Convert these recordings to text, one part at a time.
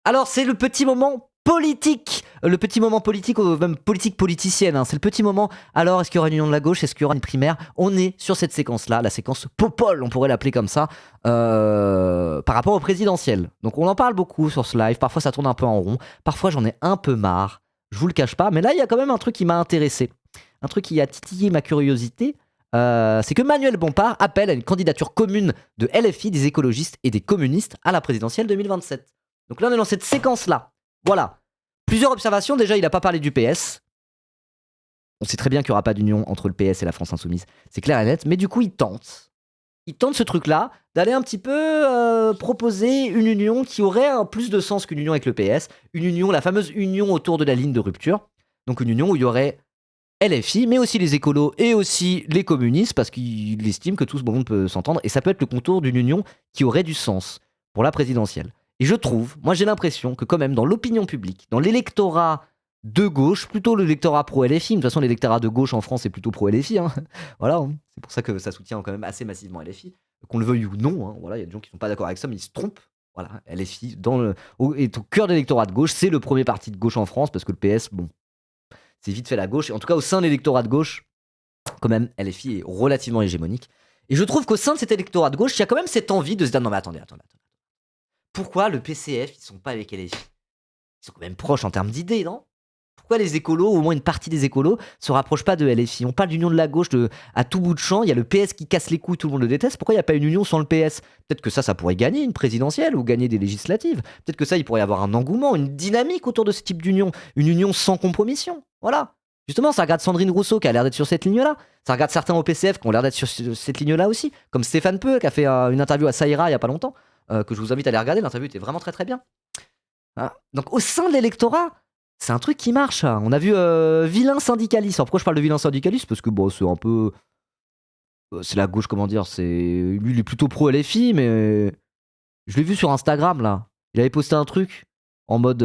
Alors, c'est le petit moment politique. Le petit moment politique, ou même politique politicienne. Hein. C'est le petit moment. Alors, est-ce qu'il y aura une union de la gauche? Est-ce qu'il y aura une primaire? On est sur cette séquence-là, la séquence Popol, on pourrait l'appeler comme ça, par rapport au présidentiel. Donc, on en parle beaucoup sur ce live. Parfois, ça tourne un peu en rond. Parfois, j'en ai un peu marre. Je vous le cache pas. Mais là, il y a quand même un truc qui m'a intéressé. Un truc qui a titillé ma curiosité. C'est que Manuel Bompard appelle à une candidature commune de LFI, des écologistes et des communistes à la présidentielle 2027. Donc là, on est dans cette séquence-là. Voilà. Plusieurs observations. Déjà, il n'a pas parlé du PS. On sait très bien qu'il n'y aura pas d'union entre le PS et la France Insoumise. C'est clair et net. Mais du coup, il tente. Il tente ce truc-là d'aller un petit peu proposer une union qui aurait plus de sens qu'une union avec le PS. Une union, la fameuse union autour de la ligne de rupture. Donc une union où il y aurait LFI, mais aussi les écolos et aussi les communistes, parce qu'il estime que tout ce monde peut s'entendre. Et ça peut être le contour d'une union qui aurait du sens pour la présidentielle. Et je trouve, moi j'ai l'impression que quand même dans l'opinion publique, dans l'électorat de gauche, plutôt l'électorat pro-LFI, de toute façon l'électorat de gauche en France est plutôt pro-LFI, hein. Voilà, hein. C'est pour ça que ça soutient quand même assez massivement LFI, qu'on le veuille ou non, hein. Voilà, il y a des gens qui ne sont pas d'accord avec ça, mais ils se trompent. Voilà, LFI est au cœur de l'électorat de gauche, c'est le premier parti de gauche en France, parce que le PS, bon, c'est vite fait la gauche, et en tout cas au sein de l'électorat de gauche, quand même, LFI est relativement hégémonique. Et je trouve qu'au sein de cet électorat de gauche, il y a quand même cette envie de se dire non mais attendez. Pourquoi le PCF, ils sont pas avec LFI? Ils sont quand même proches en termes d'idées, non? Pourquoi les écolos, ou au moins une partie des écolos, se rapprochent pas de LFI? On parle d'union de la gauche à tout bout de champ, il y a le PS qui casse les couilles, tout le monde le déteste. Pourquoi il n'y a pas une union sans le PS? Peut-être que ça pourrait gagner une présidentielle ou gagner des législatives. Peut-être que ça, il pourrait y avoir un engouement, une dynamique autour de ce type d'union. Une union sans compromission. Voilà. Justement, ça regarde Sandrine Rousseau qui a l'air d'être sur cette ligne-là. Ça regarde certains au PCF qui ont l'air d'être sur cette ligne-là aussi. Comme Stéphane Peu qui a fait une interview à Saïra il y a pas longtemps. Que je vous invite à aller regarder. L'interview était vraiment très très bien. Ah. Donc au sein de l'électorat, c'est un truc qui marche. Hein. On a vu vilain syndicaliste. Alors pourquoi je parle de vilain syndicaliste? Parce que bon, c'est un peu. C'est la gauche, comment dire. Lui, il est plutôt pro LFI, mais. Je l'ai vu sur Instagram là. Il avait posté un truc en mode.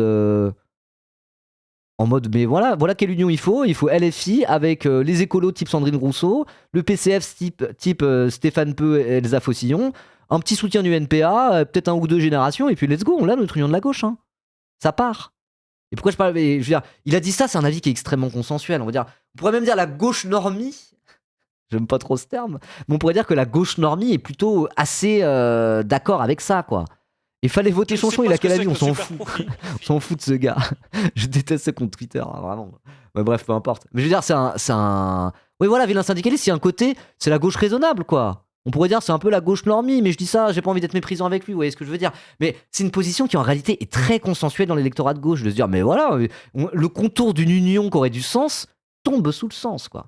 Mais voilà quelle union il faut. Il faut LFI avec les écolos type Sandrine Rousseau, le PCF type Stéphane Peu et Elsa Fossillon, un petit soutien du NPA, peut-être un ou deux générations, et puis let's go, on a notre union de la gauche. Hein. Ça part. Et pourquoi je parle. Je veux dire, il a dit ça, c'est un avis qui est extrêmement consensuel. On pourrait même dire la gauche normie. J'aime pas trop ce terme. Mais on pourrait dire que la gauche normie est plutôt assez d'accord avec ça, quoi. Il fallait voter Chonchon, il a quel avis? On s'en fout. On s'en fout de ce gars. Je déteste ce compte Twitter, hein, vraiment. Mais bref, peu importe. Mais je veux dire, c'est un. Oui, voilà, vilain syndicaliste, il y a un côté, c'est la gauche raisonnable, quoi. On pourrait dire c'est un peu la gauche normie, mais je dis ça, j'ai pas envie d'être méprisant avec lui, vous voyez ce que je veux dire. Mais c'est une position qui en réalité est très consensuelle dans l'électorat de gauche, de se dire, mais voilà, le contour d'une union qui aurait du sens tombe sous le sens, quoi.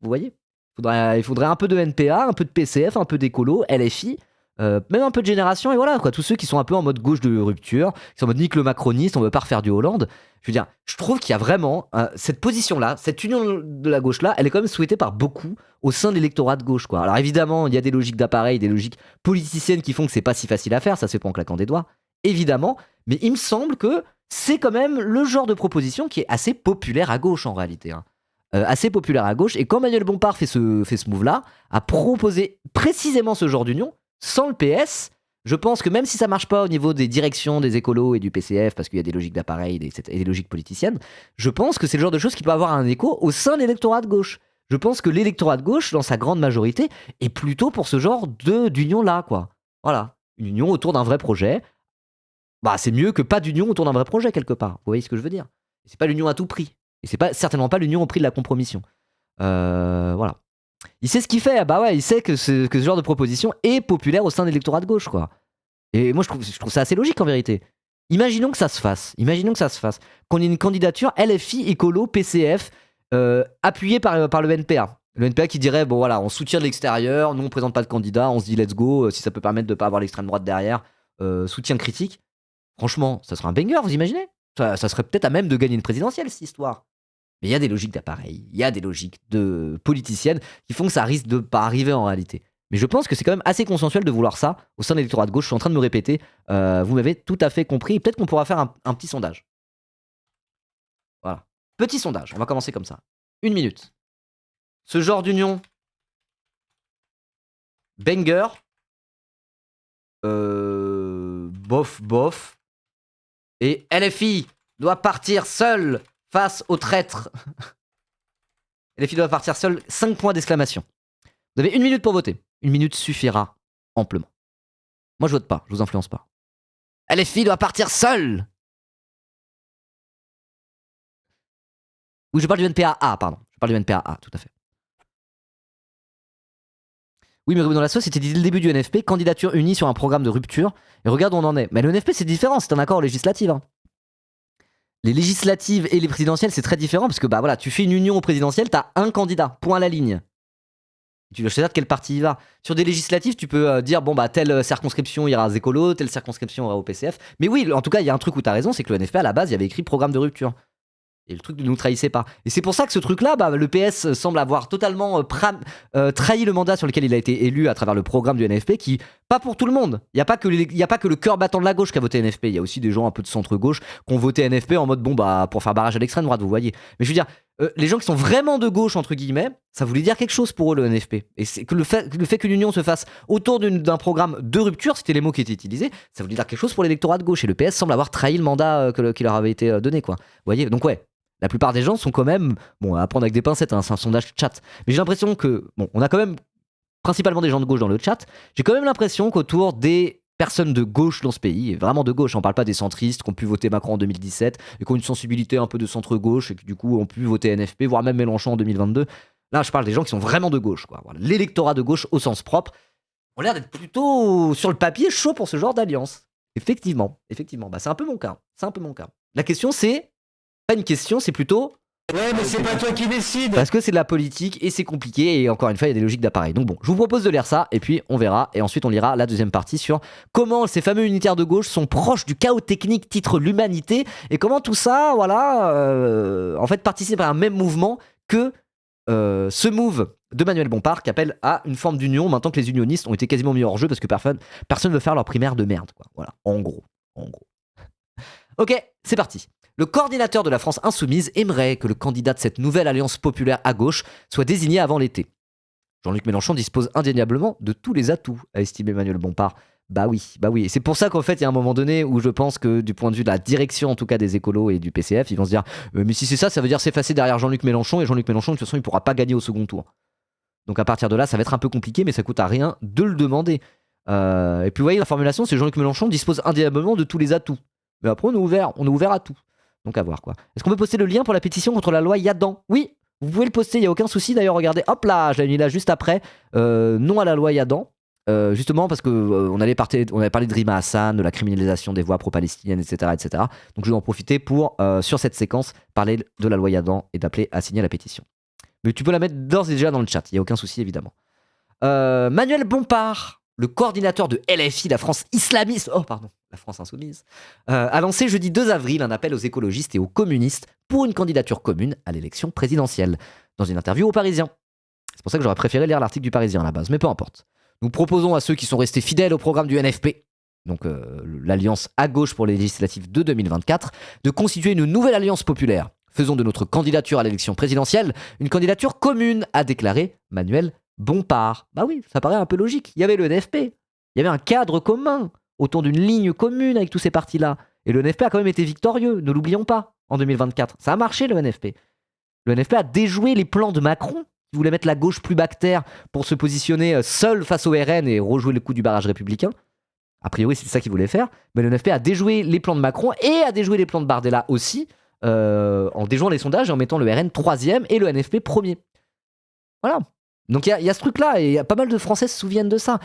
Vous voyez? Il faudrait un peu de NPA, un peu de PCF, un peu d'écolo, LFI, même un peu de génération, et voilà, quoi. Tous ceux qui sont un peu en mode gauche de rupture, qui sont en mode nique le macroniste, on veut pas refaire du Hollande. Je veux dire, je trouve qu'il y a vraiment cette position-là, cette union de la gauche-là, elle est quand même souhaitée par beaucoup au sein de l'électorat de gauche, quoi. Alors évidemment, il y a des logiques d'appareil, des logiques politiciennes qui font que c'est pas si facile à faire, ça se fait pas en claquant des doigts, évidemment, mais il me semble que c'est quand même le genre de proposition qui est assez populaire à gauche en réalité. Hein. Assez populaire à gauche, et quand Manuel Bompard fait ce move-là, a proposé précisément ce genre d'union, sans le PS, je pense que même si ça marche pas au niveau des directions des écolos et du PCF, parce qu'il y a des logiques d'appareil et des logiques politiciennes, je pense que c'est le genre de choses qui peut avoir un écho au sein de l'électorat de gauche. Je pense que l'électorat de gauche, dans sa grande majorité, est plutôt pour ce genre d'union-là, quoi. Voilà. Une union autour d'un vrai projet. Bah, c'est mieux que pas d'union autour d'un vrai projet, quelque part. Vous voyez ce que je veux dire? C'est pas l'union à tout prix. Et c'est certainement pas l'union au prix de la compromission. Voilà. Il sait ce qu'il fait. Bah ouais, il sait que ce genre de proposition est populaire au sein de l'électorat de gauche, quoi. Et moi, je trouve ça assez logique en vérité. Imaginons que ça se fasse. Qu'on ait une candidature LFI, écolo, PCF, appuyée par le NPA. Le NPA qui dirait bon voilà, on soutient de l'extérieur, nous on présente pas de candidat, on se dit let's go, si ça peut permettre de pas avoir l'extrême droite derrière, soutien critique. Franchement, ça serait un banger, vous imaginez? Ça serait peut-être à même de gagner une présidentielle, cette histoire. Mais il y a des logiques d'appareil, il y a des logiques de politiciennes qui font que ça risque de pas arriver en réalité. Mais je pense que c'est quand même assez consensuel de vouloir ça au sein de l'électorat de gauche. Je suis en train de me répéter. Vous m'avez tout à fait compris. Peut-être qu'on pourra faire un petit sondage. Voilà. Petit sondage. On va commencer comme ça. 1 minute. Ce genre d'union, banger, bof, Et LFI doit partir seul face aux traîtres. LFI doit partir seul, 5 points d'exclamation. Vous avez 1 minute pour voter. 1 minute suffira amplement. Moi, je vote pas, je vous influence pas. LFI doit partir seul. Oui, je parle du NPA-A, pardon. Je parle du NPA-A, tout à fait. Oui, mais Ruben dans la sauce, c'était dès le début du NFP, candidature unie sur un programme de rupture. Et regarde où on en est. Mais le NFP, c'est différent, c'est un accord législatif. Hein. Les législatives et les présidentielles, c'est très différent parce que bah voilà, tu fais une union au présidentiel, t'as un candidat, point à la ligne. Tu dois choisir de quel parti il va. Sur des législatives, tu peux dire bon bah telle circonscription ira aux écolos, telle circonscription ira au PCF. Mais oui, en tout cas, il y a un truc où t'as raison, c'est que le NFP à la base, il y avait écrit programme de rupture. Et le truc ne nous trahissait pas. Et c'est pour ça que ce truc-là, bah, le PS semble avoir totalement trahi le mandat sur lequel il a été élu à travers le programme du NFP, qui, pas pour tout le monde. Il n'y a pas que le cœur battant de la gauche qui a voté NFP. Il y a aussi des gens un peu de centre-gauche qui ont voté NFP en mode, bon, bah, pour faire barrage à l'extrême droite, vous voyez. Mais je veux dire, les gens qui sont vraiment de gauche, entre guillemets, ça voulait dire quelque chose pour eux, le NFP. Et c'est que le fait que l'union se fasse autour d'un programme de rupture, c'était les mots qui étaient utilisés, ça voulait dire quelque chose pour l'électorat de gauche. Et le PS semble avoir trahi le mandat qui leur avait été donné, quoi. Vous voyez, donc ouais. La plupart des gens sont quand même, bon, à prendre avec des pincettes, hein, c'est un sondage chat, mais j'ai l'impression que, bon, on a quand même principalement des gens de gauche dans le chat, j'ai quand même l'impression qu'autour des personnes de gauche dans ce pays, et vraiment de gauche, on parle pas des centristes qui ont pu voter Macron en 2017, et qui ont une sensibilité un peu de centre-gauche, et qui du coup ont pu voter NFP, voire même Mélenchon en 2022, là je parle des gens qui sont vraiment de gauche, quoi. Voilà. L'électorat de gauche au sens propre, ont l'air d'être plutôt, sur le papier, chaud pour ce genre d'alliance. Effectivement, bah, c'est un peu mon cas, La question c'est, pas une question, c'est plutôt... Ouais, mais c'est pas toi qui décide. Parce que c'est de la politique et c'est compliqué et encore une fois, il y a des logiques d'appareil. Donc bon, je vous propose de lire ça et puis on verra. Et ensuite, on lira la deuxième partie sur comment ces fameux unitaires de gauche sont proches du chaos technique titre l'humanité et comment tout ça, voilà, en fait, participe à un même mouvement que ce move de Manuel Bompard qui appelle à une forme d'union maintenant que les unionistes ont été quasiment mis hors jeu parce que personne ne veut faire leur primaire de merde, quoi. Voilà, en gros. Ok, c'est parti. Le coordinateur de la France insoumise aimerait que le candidat de cette nouvelle alliance populaire à gauche soit désigné avant l'été. Jean-Luc Mélenchon dispose indéniablement de tous les atouts, a estimé Manuel Bompard. Bah oui. Et c'est pour ça qu'en fait, il y a un moment donné où je pense que du point de vue de la direction, en tout cas des écolos et du PCF, ils vont se dire mais si c'est ça, ça veut dire s'effacer derrière Jean-Luc Mélenchon, et Jean-Luc Mélenchon, de toute façon, il pourra pas gagner au second tour. Donc à partir de là, ça va être un peu compliqué, mais ça coûte à rien de le demander. Et puis vous voyez, la formulation, c'est Jean-Luc Mélenchon dispose indéniablement de tous les atouts. Mais après, on est ouvert à tout. Donc à voir, quoi. Est-ce qu'on peut poster le lien pour la pétition contre la loi Yadan? Oui, vous pouvez le poster, il n'y a aucun souci. D'ailleurs, regardez, hop là, je l'ai mis là juste après. Non à la loi Yadan. Justement parce que on avait parlé de Rima Hassan, de la criminalisation des voix pro-palestiniennes, etc., etc. Donc je vais en profiter pour, sur cette séquence, parler de la loi Yadan et d'appeler à signer la pétition. Mais tu peux la mettre d'ores et déjà dans le chat, il n'y a aucun souci, évidemment. Manuel Bompard, le coordinateur de LFI, la France islamiste, la France insoumise, a lancé jeudi 2 avril un appel aux écologistes et aux communistes pour une candidature commune à l'élection présidentielle, dans une interview au Parisien. C'est pour ça que j'aurais préféré lire l'article du Parisien à la base, mais peu importe. Nous proposons à ceux qui sont restés fidèles au programme du NFP, donc l'alliance à gauche pour les législatives de 2024, de constituer une nouvelle alliance populaire. Faisons de notre candidature à l'élection présidentielle une candidature commune, a déclaré Manuel Bompard. Bah oui, ça paraît un peu logique. Il y avait le NFP, il y avait un cadre commun autour d'une ligne commune avec tous ces partis-là. Et le NFP a quand même été victorieux, ne l'oublions pas, en 2024. Ça a marché, le NFP. Le NFP a déjoué les plans de Macron, qui voulait mettre la gauche plus bactère pour se positionner seul face au RN et rejouer le coup du barrage républicain. A priori, c'est ça qu'il voulait faire. Mais le NFP a déjoué les plans de Macron et a déjoué les plans de Bardella aussi, en déjouant les sondages et en mettant le RN 3e et le NFP 1er. Voilà. Donc il y a ce truc-là, et y a pas mal de Français se souviennent de ça.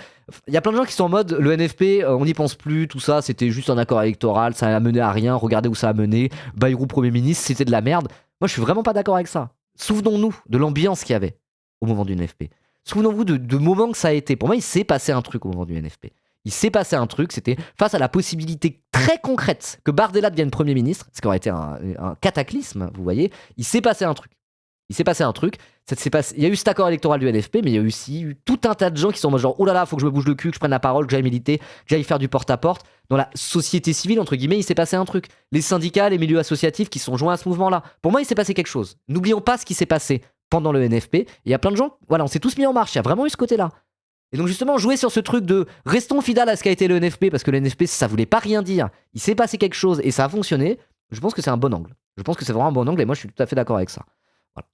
Il y a plein de gens qui sont en mode, le NFP, on n'y pense plus, tout ça, c'était juste un accord électoral, ça a mené à rien, regardez où ça a mené, Bayrou Premier ministre, c'était de la merde. Moi, je suis vraiment pas d'accord avec ça. Souvenons-nous de l'ambiance qu'il y avait au moment du NFP. Souvenons-vous de moments que ça a été. Pour moi, il s'est passé un truc au moment du NFP. Il s'est passé un truc, c'était face à la possibilité très concrète que Bardella devienne Premier ministre, ce qui aurait été un cataclysme, vous voyez, il s'est passé un truc. Il y a eu cet accord électoral du NFP, mais il y a aussi eu tout un tas de gens qui sont en mode genre, oh là là, faut que je me bouge le cul, que je prenne la parole, que j'aille militer, que j'aille faire du porte-à-porte. Dans la société civile, entre guillemets, il s'est passé un truc. Les syndicats, les milieux associatifs qui sont joints à ce mouvement-là. Pour moi, il s'est passé quelque chose. N'oublions pas ce qui s'est passé pendant le NFP. Il y a plein de gens, voilà, on s'est tous mis en marche. Il y a vraiment eu ce côté-là. Et donc justement, jouer sur ce truc de restons fidèles à ce qu'a été le NFP, parce que le NFP, ça voulait pas rien dire. Il s'est passé quelque chose et ça a fonctionné. Je pense que c'est un bon angle. Je pense que c'est vraiment un bon angle et moi, je suis tout à fait d'accord avec ça. Voilà.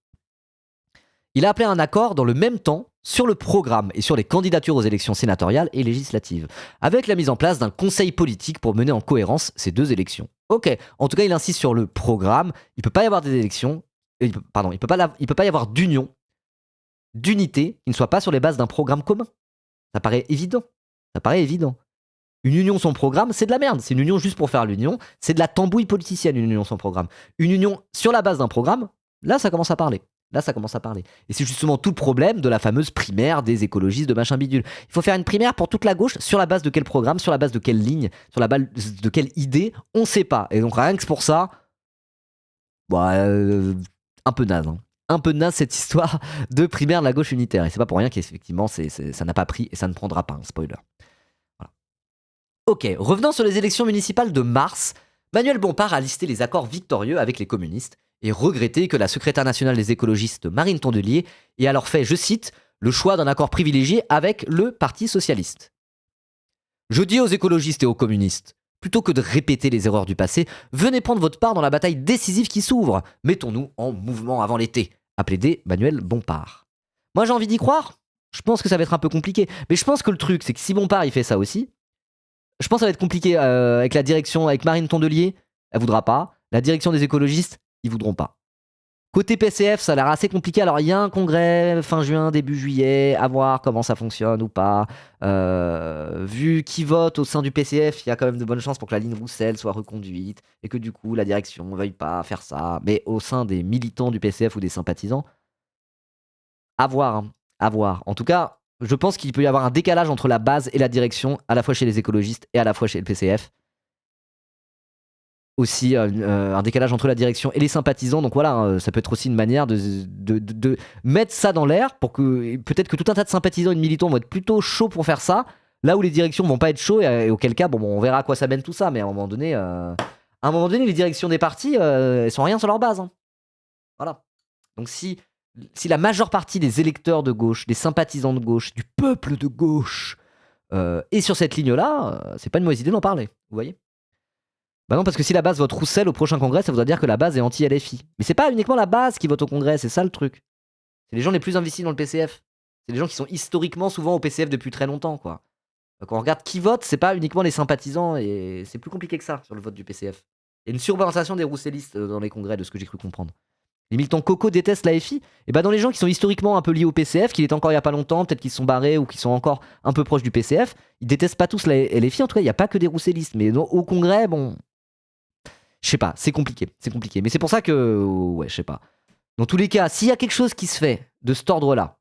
Il a appelé un accord dans le même temps sur le programme et sur les candidatures aux élections sénatoriales et législatives, avec la mise en place d'un conseil politique pour mener en cohérence ces deux élections. Ok, en tout cas, il insiste sur le programme. Il peut pas y avoir des élections. Il peut pas y avoir d'unité qui ne soit pas sur les bases d'un programme commun. Ça paraît évident. Ça paraît évident. Une union sans programme, c'est de la merde. C'est une union juste pour faire l'union. C'est de la tambouille politicienne, une union sans programme. Une union sur la base d'un programme, là, ça commence à parler. Là, ça commence à parler. Et c'est justement tout le problème de la fameuse primaire des écologistes de machin bidule. Il faut faire une primaire pour toute la gauche sur la base de quel programme, sur la base de quelle ligne, sur la base de quelle idée, on sait pas. Et donc rien que pour ça, un peu naze. Hein. Un peu naze cette histoire de primaire de la gauche unitaire. Et c'est pas pour rien qu'effectivement ça n'a pas pris et ça ne prendra pas, un spoiler. Voilà. Ok, revenons sur les élections municipales de mars. Manuel Bompard a listé les accords victorieux avec les communistes et regretté que la secrétaire nationale des écologistes Marine Tondelier ait alors fait, je cite, le choix d'un accord privilégié avec le Parti socialiste. Je dis aux écologistes et aux communistes, plutôt que de répéter les erreurs du passé, venez prendre votre part dans la bataille décisive qui s'ouvre. Mettons-nous en mouvement avant l'été, a plaidé Manuel Bompard. Moi j'ai envie d'y croire. Je pense que ça va être un peu compliqué. Mais je pense que le truc, c'est que si Bompard il fait ça aussi, je pense que ça va être compliqué avec la direction, avec Marine Tondelier, elle voudra pas. La direction des écologistes, ils voudront pas. Côté PCF, ça a l'air assez compliqué. Alors, il y a un congrès fin juin, début juillet, à voir comment ça fonctionne ou pas. Vu qui vote au sein du PCF, il y a quand même de bonnes chances pour que la ligne Roussel soit reconduite et que du coup, la direction ne veuille pas faire ça. Mais au sein des militants du PCF ou des sympathisants, à voir. Hein, à voir. En tout cas, je pense qu'il peut y avoir un décalage entre la base et la direction, à la fois chez les écologistes et à la fois chez le PCF. Aussi un décalage entre la direction et les sympathisants. Donc voilà, ça peut être aussi une manière de mettre ça dans l'air pour que peut-être que tout un tas de sympathisants et de militants vont être plutôt chauds pour faire ça, là où les directions vont pas être chauds et auquel cas, bon, on verra à quoi ça mène tout ça. Mais à un moment donné, les directions des partis, elles sont rien sur leur base. Hein. Voilà. Donc si la majeure partie des électeurs de gauche, des sympathisants de gauche, du peuple de gauche est sur cette ligne-là, c'est pas une mauvaise idée d'en parler. Vous voyez ? Bah non, parce que si la base vote Roussel au prochain congrès, ça voudrait dire que la base est anti-LFI. Mais c'est pas uniquement la base qui vote au congrès, c'est ça le truc. C'est les gens les plus investis dans le PCF. C'est les gens qui sont historiquement souvent au PCF depuis très longtemps, quoi. Quand on regarde qui vote, c'est pas uniquement les sympathisants, et c'est plus compliqué que ça sur le vote du PCF. Il y a une surreprésentation des roussellistes dans les congrès, de ce que j'ai cru comprendre. Les militants Coco détestent l'AFI, et bah dans les gens qui sont historiquement un peu liés au PCF, qu'il est encore il y a pas longtemps, peut-être qu'ils se sont barrés ou qu'ils sont encore un peu proches du PCF, ils détestent pas tous la LFI, en tout cas il n'y a pas que des roussellistes, mais au congrès, bon... Je sais pas, c'est compliqué. Mais c'est pour ça que, ouais, je sais pas. Dans tous les cas, s'il y a quelque chose qui se fait de cet ordre-là,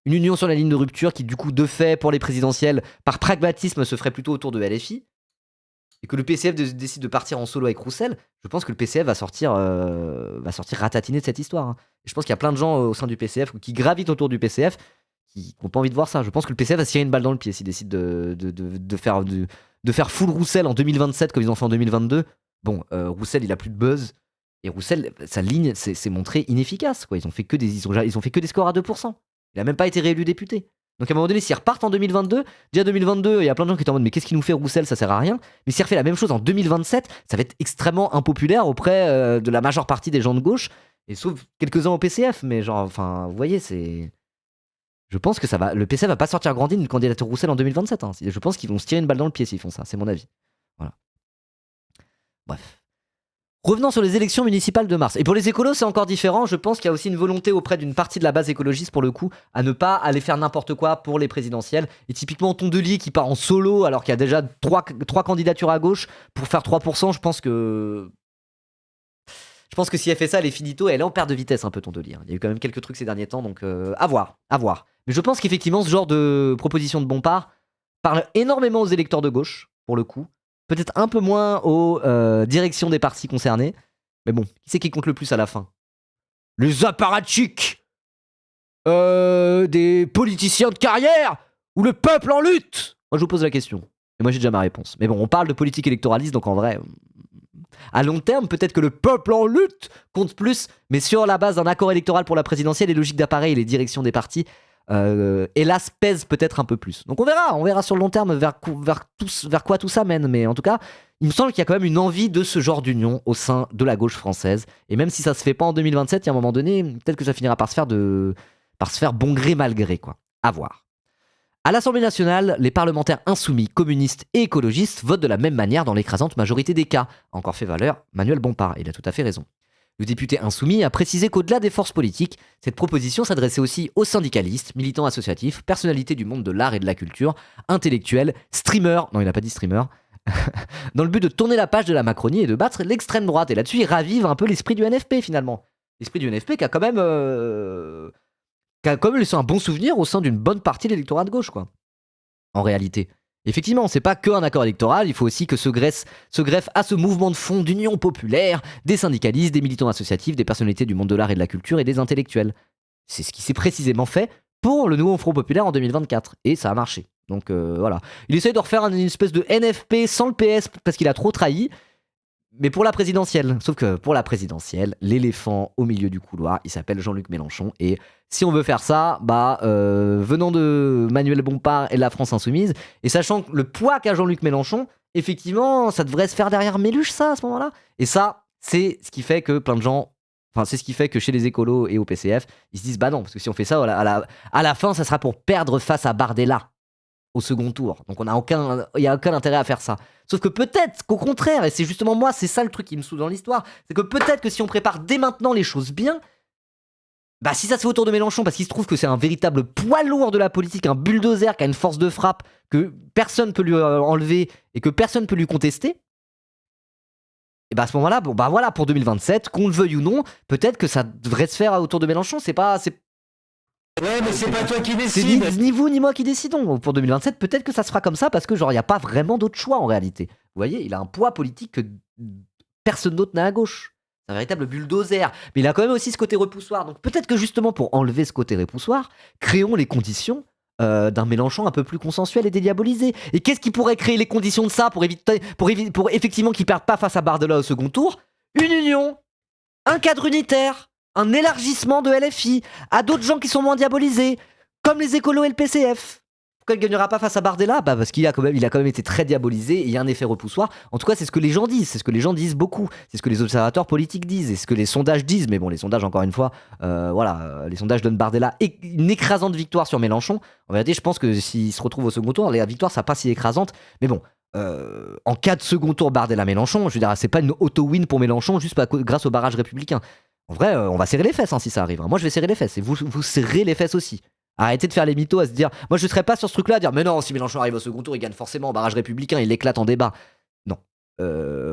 une union sur la ligne de rupture qui, du coup, de fait, pour les présidentielles, par pragmatisme, se ferait plutôt autour de LFI, et que le PCF décide de partir en solo avec Roussel, je pense que le PCF va sortir ratatiné de cette histoire. Hein. Et je pense qu'il y a plein de gens au sein du PCF ou qui gravitent autour du PCF qui n'ont pas envie de voir ça. Je pense que le PCF va se tirer une balle dans le pied s'il décide de faire full Roussel en 2027 comme ils ont fait en 2022. Bon, Roussel, il a plus de buzz. Et Roussel, sa ligne s'est montrée inefficace. Quoi. Ils ont fait que des scores à 2%. Il a même pas été réélu député. Donc à un moment donné, s'ils repartent en 2022, déjà 2022, il y a plein de gens qui étaient en mode mais qu'est-ce qu'il nous fait Roussel, ça sert à rien. Mais s'il refait la même chose en 2027, ça va être extrêmement impopulaire auprès de la majeure partie des gens de gauche. Et sauf quelques-uns au PCF. Mais genre, enfin, vous voyez, c'est... Je pense que ça va... Le PCF va pas sortir grandi d'une candidature Roussel en 2027. Hein. Je pense qu'ils vont se tirer une balle dans le pied s'ils font ça. C'est mon avis. Voilà. Bref. Revenons sur les élections municipales de mars. Et pour les écolos, c'est encore différent. Je pense qu'il y a aussi une volonté auprès d'une partie de la base écologiste, pour le coup, à ne pas aller faire n'importe quoi pour les présidentielles. Et typiquement, Tondelier qui part en solo, alors qu'il y a déjà trois candidatures à gauche, pour faire 3%, je pense que si elle fait ça, elle est finito. Elle est en perte de vitesse un peu, Tondelier. Il y a eu quand même quelques trucs ces derniers temps, donc à voir. Mais je pense qu'effectivement, ce genre de proposition de Bompard parle énormément aux électeurs de gauche, pour le coup. Peut-être un peu moins aux directions des partis concernés. Mais bon, qui c'est qui compte le plus à la fin ? Les apparatchiks des politiciens de carrière ou le peuple en lutte ? Moi, je vous pose la question. Et moi, j'ai déjà ma réponse. Mais bon, on parle de politique électoraliste, donc en vrai, à long terme, peut-être que le peuple en lutte compte plus. Mais sur la base d'un accord électoral pour la présidentielle, les logiques d'appareil et les directions des partis, hélas, pèse peut-être un peu plus. Donc on verra sur le long terme vers quoi tout ça mène. Mais en tout cas, il me semble qu'il y a quand même une envie de ce genre d'union au sein de la gauche française. Et même si ça se fait pas en 2027, il y a un moment donné, peut-être que ça finira par se faire bon gré mal gré, quoi. À voir. À l'Assemblée nationale, les parlementaires insoumis, communistes et écologistes votent de la même manière dans l'écrasante majorité des cas. A encore fait valeur Manuel Bompard, il a tout à fait raison. Le député insoumis a précisé qu'au-delà des forces politiques, cette proposition s'adressait aussi aux syndicalistes, militants associatifs, personnalités du monde de l'art et de la culture, intellectuels, streamers, non il n'a pas dit streamer, dans le but de tourner la page de la Macronie et de battre l'extrême droite. Et là-dessus, il ravive un peu l'esprit du NFP finalement. L'esprit du NFP qui a quand même laissé un bon souvenir au sein d'une bonne partie de l'électorat de gauche, quoi. En réalité. Effectivement, c'est pas qu'un accord électoral, il faut aussi que se greffe à ce mouvement de fond d'union populaire des syndicalistes, des militants associatifs, des personnalités du monde de l'art et de la culture et des intellectuels. C'est ce qui s'est précisément fait pour le nouveau Front populaire en 2024. Et ça a marché. Donc voilà. Il essaye de refaire une espèce de NFP sans le PS parce qu'il a trop trahi. Mais pour la présidentielle, sauf que pour la présidentielle, l'éléphant au milieu du couloir, il s'appelle Jean-Luc Mélenchon. Et si on veut faire ça, venant de Manuel Bompard et de la France Insoumise, et sachant que le poids qu'a Jean-Luc Mélenchon, effectivement, ça devrait se faire derrière Méluche, ça, à ce moment-là. Et ça, c'est ce qui fait que plein de gens, c'est ce qui fait que chez les écolos et au PCF, ils se disent, bah non, parce que si on fait ça, à la fin, ça sera pour perdre face à Bardella au second tour. Donc il n'y a aucun intérêt à faire ça. Sauf que peut-être qu'au contraire, et c'est justement moi, c'est ça le truc qui me saoule dans l'histoire, c'est que peut-être que si on prépare dès maintenant les choses bien, si ça se fait autour de Mélenchon, parce qu'il se trouve que c'est un véritable poids lourd de la politique, un bulldozer qui a une force de frappe que personne ne peut lui enlever et que personne ne peut lui contester, et à ce moment-là, voilà, pour 2027, qu'on le veuille ou non, peut-être que ça devrait se faire autour de Mélenchon. Ouais, mais c'est pas toi qui C'est décide. ni vous ni moi qui décidons. Pour 2027, peut-être que ça se fera comme ça parce que genre il n'y a pas vraiment d'autre choix en réalité. Vous voyez, il a un poids politique que personne d'autre n'a à gauche. C'est un véritable bulldozer. Mais il a quand même aussi ce côté repoussoir. Donc peut-être que justement pour enlever ce côté repoussoir, créons les conditions d'un Mélenchon un peu plus consensuel et dédiabolisé. Et qu'est-ce qui pourrait créer les conditions de ça pour effectivement qu'il perde pas face à Bardella au second tour? Une union, un cadre unitaire, un élargissement de LFI à d'autres gens qui sont moins diabolisés, comme les écolos et le PCF. Pourquoi il ne gagnera pas face à Bardella? Parce qu'il a quand même été très diabolisé et il y a un effet repoussoir. En tout cas, c'est ce que les gens disent, c'est ce que les gens disent beaucoup, c'est ce que les observateurs politiques disent, et ce que les sondages disent. Mais bon, les sondages, encore une fois, les sondages donnent Bardella une écrasante victoire sur Mélenchon. En vérité, je pense que s'il se retrouve au second tour, la victoire, ça pas si écrasante. Mais bon, en cas de second tour Bardella-Mélenchon, je veux dire, c'est pas une auto-win pour Mélenchon juste grâce au barrage républicain. En vrai, on va serrer les fesses si ça arrive. Moi, je vais serrer les fesses et vous serrez les fesses aussi. Arrêtez de faire les mythos à se dire. Moi, je serais pas sur ce truc-là à dire mais non, si Mélenchon arrive au second tour, il gagne forcément au barrage républicain, il éclate en débat. Non.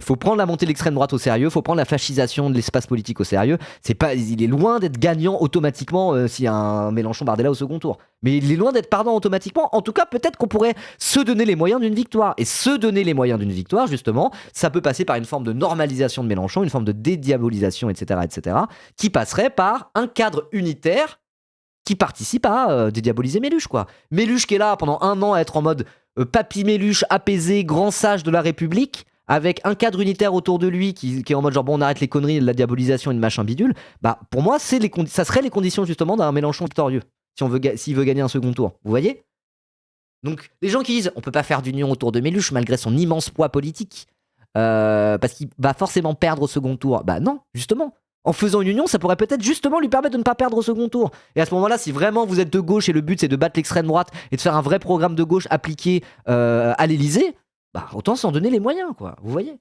Faut prendre la montée de l'extrême droite au sérieux, faut prendre la fascisation de l'espace politique au sérieux. Il est loin d'être gagnant automatiquement s'il y a un Mélenchon Bardella au second tour. Mais il est loin d'être perdant automatiquement. En tout cas, peut-être qu'on pourrait se donner les moyens d'une victoire. Et se donner les moyens d'une victoire, justement, ça peut passer par une forme de normalisation de Mélenchon, une forme de dédiabolisation, etc., qui passerait par un cadre unitaire qui participe à dédiaboliser Méluche, quoi. Méluche qui est là pendant un an à être en mode papy Méluche, apaisé, grand sage de la République, avec un cadre unitaire autour de lui qui est en mode genre bon, on arrête les conneries, la diabolisation et le machin bidule. Pour moi, ça serait les conditions justement d'un Mélenchon victorieux s'il veut gagner un second tour. Vous voyez? Donc les gens qui disent on peut pas faire d'union autour de Méluche malgré son immense poids politique parce qu'il va forcément perdre au second tour. Non, justement. En faisant une union, ça pourrait peut-être justement lui permettre de ne pas perdre au second tour. Et à ce moment-là, si vraiment vous êtes de gauche et le but c'est de battre l'extrême droite et de faire un vrai programme de gauche appliqué à l'Élysée, autant s'en donner les moyens, quoi. Vous voyez?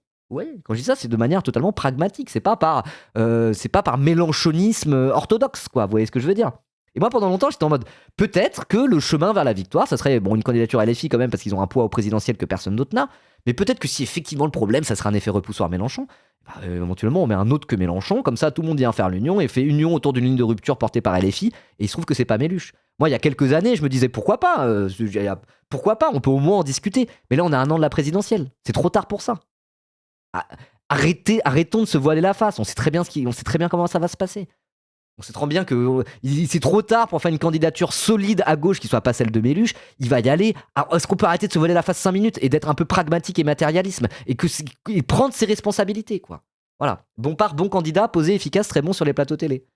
Quand je dis ça, c'est de manière totalement pragmatique. C'est pas par mélenchonisme orthodoxe, quoi. Vous voyez ce que je veux dire? Et moi, pendant longtemps, j'étais en mode peut-être que le chemin vers la victoire, ça serait une candidature LFI quand même parce qu'ils ont un poids au présidentiel que personne d'autre n'a. Mais peut-être que si effectivement le problème, ça serait un effet repoussoir Mélenchon, éventuellement on met un autre que Mélenchon, comme ça tout le monde vient faire l'union et fait union autour d'une ligne de rupture portée par LFI, et il se trouve que c'est pas Méluche. Moi, il y a quelques années, je me disais pourquoi pas, on peut au moins en discuter. Mais là, on a un an de la présidentielle, c'est trop tard pour ça. Arrêtons de se voiler la face, on sait très bien comment ça va se passer. On sait trop bien que c'est trop tard pour faire une candidature solide à gauche qui soit pas celle de Méluche. Il va y aller. Est-ce qu'on peut arrêter de se voiler la face 5 minutes et d'être un peu pragmatique et matérialisme et prendre ses responsabilités, quoi. Voilà. Bompard, bon candidat, posé, efficace, très bon sur les plateaux télé.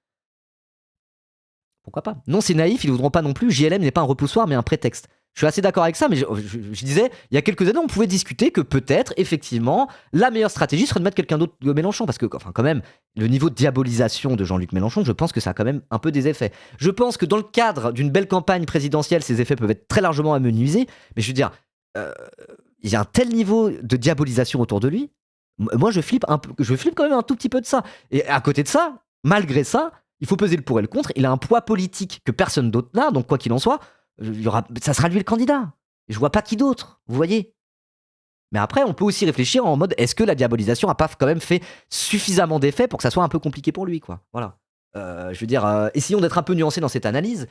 Pourquoi pas? Non, c'est naïf, ils ne voudront pas non plus. JLM n'est pas un repoussoir, mais un prétexte. Je suis assez d'accord avec ça, mais je disais, il y a quelques années, on pouvait discuter que peut-être, effectivement, la meilleure stratégie serait de mettre quelqu'un d'autre que Mélenchon. Parce que, enfin, quand même, le niveau de diabolisation de Jean-Luc Mélenchon, je pense que ça a quand même un peu des effets. Je pense que dans le cadre d'une belle campagne présidentielle, ces effets peuvent être très largement amenuisés. Mais je veux dire, il y a un tel niveau de diabolisation autour de lui. Moi, je flippe quand même un tout petit peu de ça. Et à côté de ça, malgré ça, il faut peser le pour et le contre. Il a un poids politique que personne d'autre n'a. Donc, quoi qu'il en soit, ça sera lui le candidat. Je vois pas qui d'autre, vous voyez. Mais après, on peut aussi réfléchir en mode, est-ce que la diabolisation a pas quand même fait suffisamment d'effets pour que ça soit un peu compliqué pour lui, quoi. Voilà. Je veux dire, essayons d'être un peu nuancés dans cette analyse.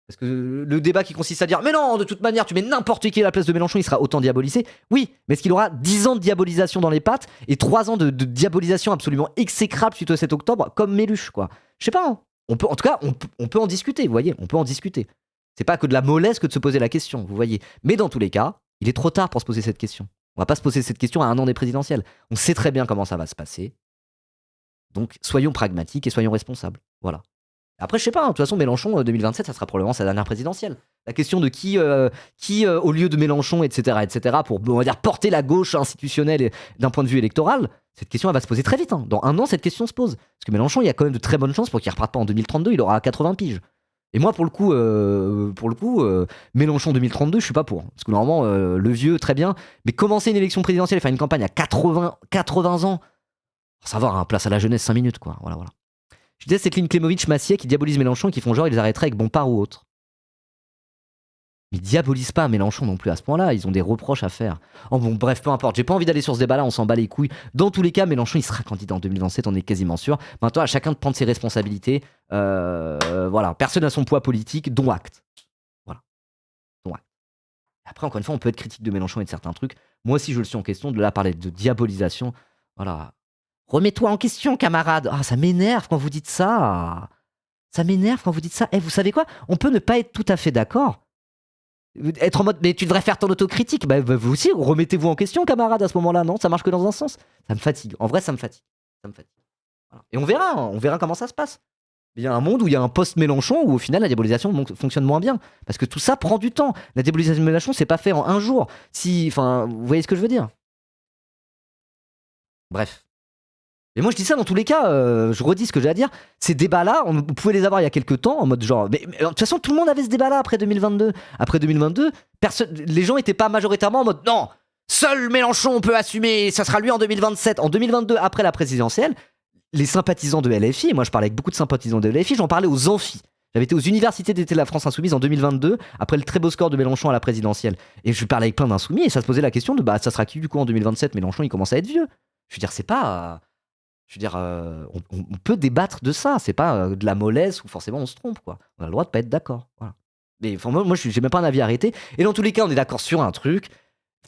Parce que le débat qui consiste à dire, mais non, de toute manière, tu mets n'importe qui à la place de Mélenchon, il sera autant diabolisé. Oui, mais est-ce qu'il aura 10 ans de diabolisation dans les pattes et 3 ans de diabolisation absolument exécrable suite au 7 octobre, comme Méluche, quoi. Je sais pas, hein. En tout cas, on peut en discuter, vous voyez, on peut en discuter. C'est pas que de la mollesse que de se poser la question, vous voyez. Mais dans tous les cas, il est trop tard pour se poser cette question. On va pas se poser cette question à 1 an des présidentielles. On sait très bien comment ça va se passer. Donc, soyons pragmatiques et soyons responsables. Voilà. Après, je sais pas, hein, de toute façon, Mélenchon, 2027, ça sera probablement sa dernière présidentielle. La question de qui au lieu de Mélenchon, etc., pour, on va dire, porter la gauche institutionnelle d'un point de vue électoral, cette question, elle va se poser très vite. Hein. Dans 1 an, cette question se pose. Parce que Mélenchon, il y a quand même de très bonnes chances pour qu'il ne reparte pas en 2032, il aura 80 piges. Et moi, pour le coup, Mélenchon 2032, je suis pas pour. Parce que normalement, le vieux, très bien. Mais commencer une élection présidentielle, faire une campagne à 80 ans, pour savoir, hein, place à la jeunesse 5 minutes, quoi. Voilà. Je disais, c'est Cline Klemovic, Massier qui diabolisent Mélenchon et qui font genre, ils les arrêteraient avec Bompard ou autre. Mais ils diabolisent pas Mélenchon non plus à ce point-là, ils ont des reproches à faire. Oh bon, bref, peu importe, j'ai pas envie d'aller sur ce débat-là, on s'en bat les couilles. Dans tous les cas, Mélenchon, il sera candidat en 2027, on est quasiment sûr. Maintenant, à chacun de prendre ses responsabilités. Voilà, personne n'a son poids politique, dont acte. Voilà, dont acte. Après, encore une fois, on peut être critique de Mélenchon et de certains trucs. Moi aussi, je le suis en question, de là parler de diabolisation. Voilà. Remets-toi en question, camarade. Ah, ça m'énerve quand vous dites ça. Ça m'énerve quand vous dites ça. Eh, vous savez quoi? On peut ne pas être tout à fait d'accord. Être en mode, mais tu devrais faire ton autocritique. Bah, vous aussi, remettez-vous en question, camarade, à ce moment-là, non? Ça marche que dans un sens. Ça me fatigue. En vrai, ça me fatigue. Voilà. Et on verra comment ça se passe. Il y a un monde où il y a un post-Mélenchon où au final la diabolisation fonctionne moins bien. Parce que tout ça prend du temps. La diabolisation de Mélenchon, c'est pas fait en 1 jour. Enfin, vous voyez ce que je veux dire? Bref. Et moi je dis ça dans tous les cas, je redis ce que j'ai à dire. Ces débats-là, on pouvait les avoir il y a quelques temps en mode genre. Mais de toute façon, tout le monde avait ce débat-là après 2022. Après 2022, les gens n'étaient pas majoritairement en mode non, seul Mélenchon peut assumer, ça sera lui en 2027. En 2022, après la présidentielle, les sympathisants de LFI, moi je parlais avec beaucoup de sympathisants de LFI, j'en parlais aux amphis. J'avais été aux universités d'été de la France Insoumise en 2022, après le très beau score de Mélenchon à la présidentielle. Et je parlais avec plein d'insoumis et ça se posait la question de bah ça sera qui du coup en 2027? Mélenchon il commence à être vieux. Je veux dire, c'est pas. Je veux dire, on peut débattre de ça. C'est pas de la mollesse où forcément on se trompe, quoi. On a le droit de pas être d'accord. Voilà. Mais enfin, moi, j'ai même pas un avis arrêté. Et dans tous les cas, on est d'accord sur un truc.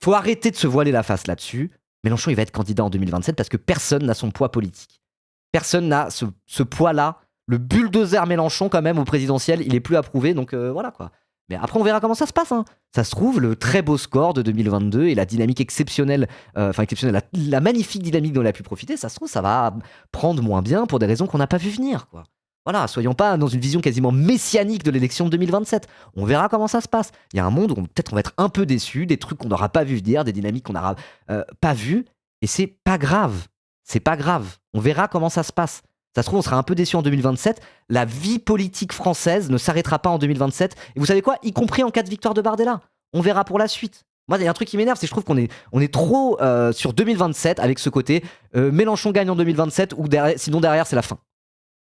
Faut arrêter de se voiler la face là-dessus. Mélenchon, il va être candidat en 2027 parce que personne n'a son poids politique. Personne n'a ce poids-là. Le bulldozer Mélenchon, quand même, au présidentiel, il est plus approuvé. Donc voilà, quoi. Mais après, on verra comment ça se passe. Hein. Ça se trouve, le très beau score de 2022 et la dynamique exceptionnelle, la magnifique dynamique dont on a pu profiter, ça se trouve, ça va prendre moins bien pour des raisons qu'on n'a pas vu venir. Quoi. Voilà, soyons pas dans une vision quasiment messianique de l'élection de 2027. On verra comment ça se passe. Il y a un monde où peut-être on va être un peu déçu, des trucs qu'on n'aura pas vu venir, des dynamiques qu'on n'aura pas vues. Et c'est pas grave. C'est pas grave. On verra comment ça se passe. Ça se trouve, on sera un peu déçu en 2027. La vie politique française ne s'arrêtera pas en 2027. Et vous savez quoi? Y compris en cas de victoire de Bardella. On verra pour la suite. Moi, il y a un truc qui m'énerve, c'est que je trouve qu'on est trop sur 2027 avec ce côté Mélenchon gagne en 2027 ou sinon derrière, c'est la fin.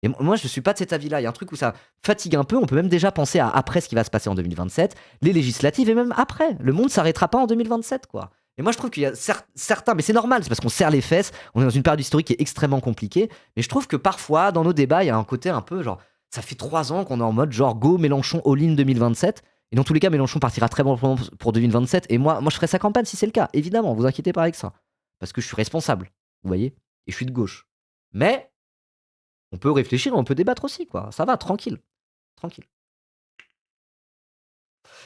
Et moi, je suis pas de cet avis-là. Il y a un truc où ça fatigue un peu. On peut même déjà penser à après ce qui va se passer en 2027, les législatives et même après. Le monde s'arrêtera pas en 2027, quoi. Et moi, je trouve qu'il y a certains, mais c'est normal, c'est parce qu'on serre les fesses, on est dans une période historique qui est extrêmement compliquée, mais je trouve que parfois, dans nos débats, il y a un côté un peu genre, ça fait 3 ans qu'on est en mode genre, go Mélenchon all-in 2027, et dans tous les cas, Mélenchon partira très bon pour 2027, et moi je ferai sa campagne si c'est le cas, évidemment, vous inquiétez pas avec ça, parce que je suis responsable, vous voyez, et je suis de gauche. Mais, on peut réfléchir, on peut débattre aussi, quoi, ça va, tranquille.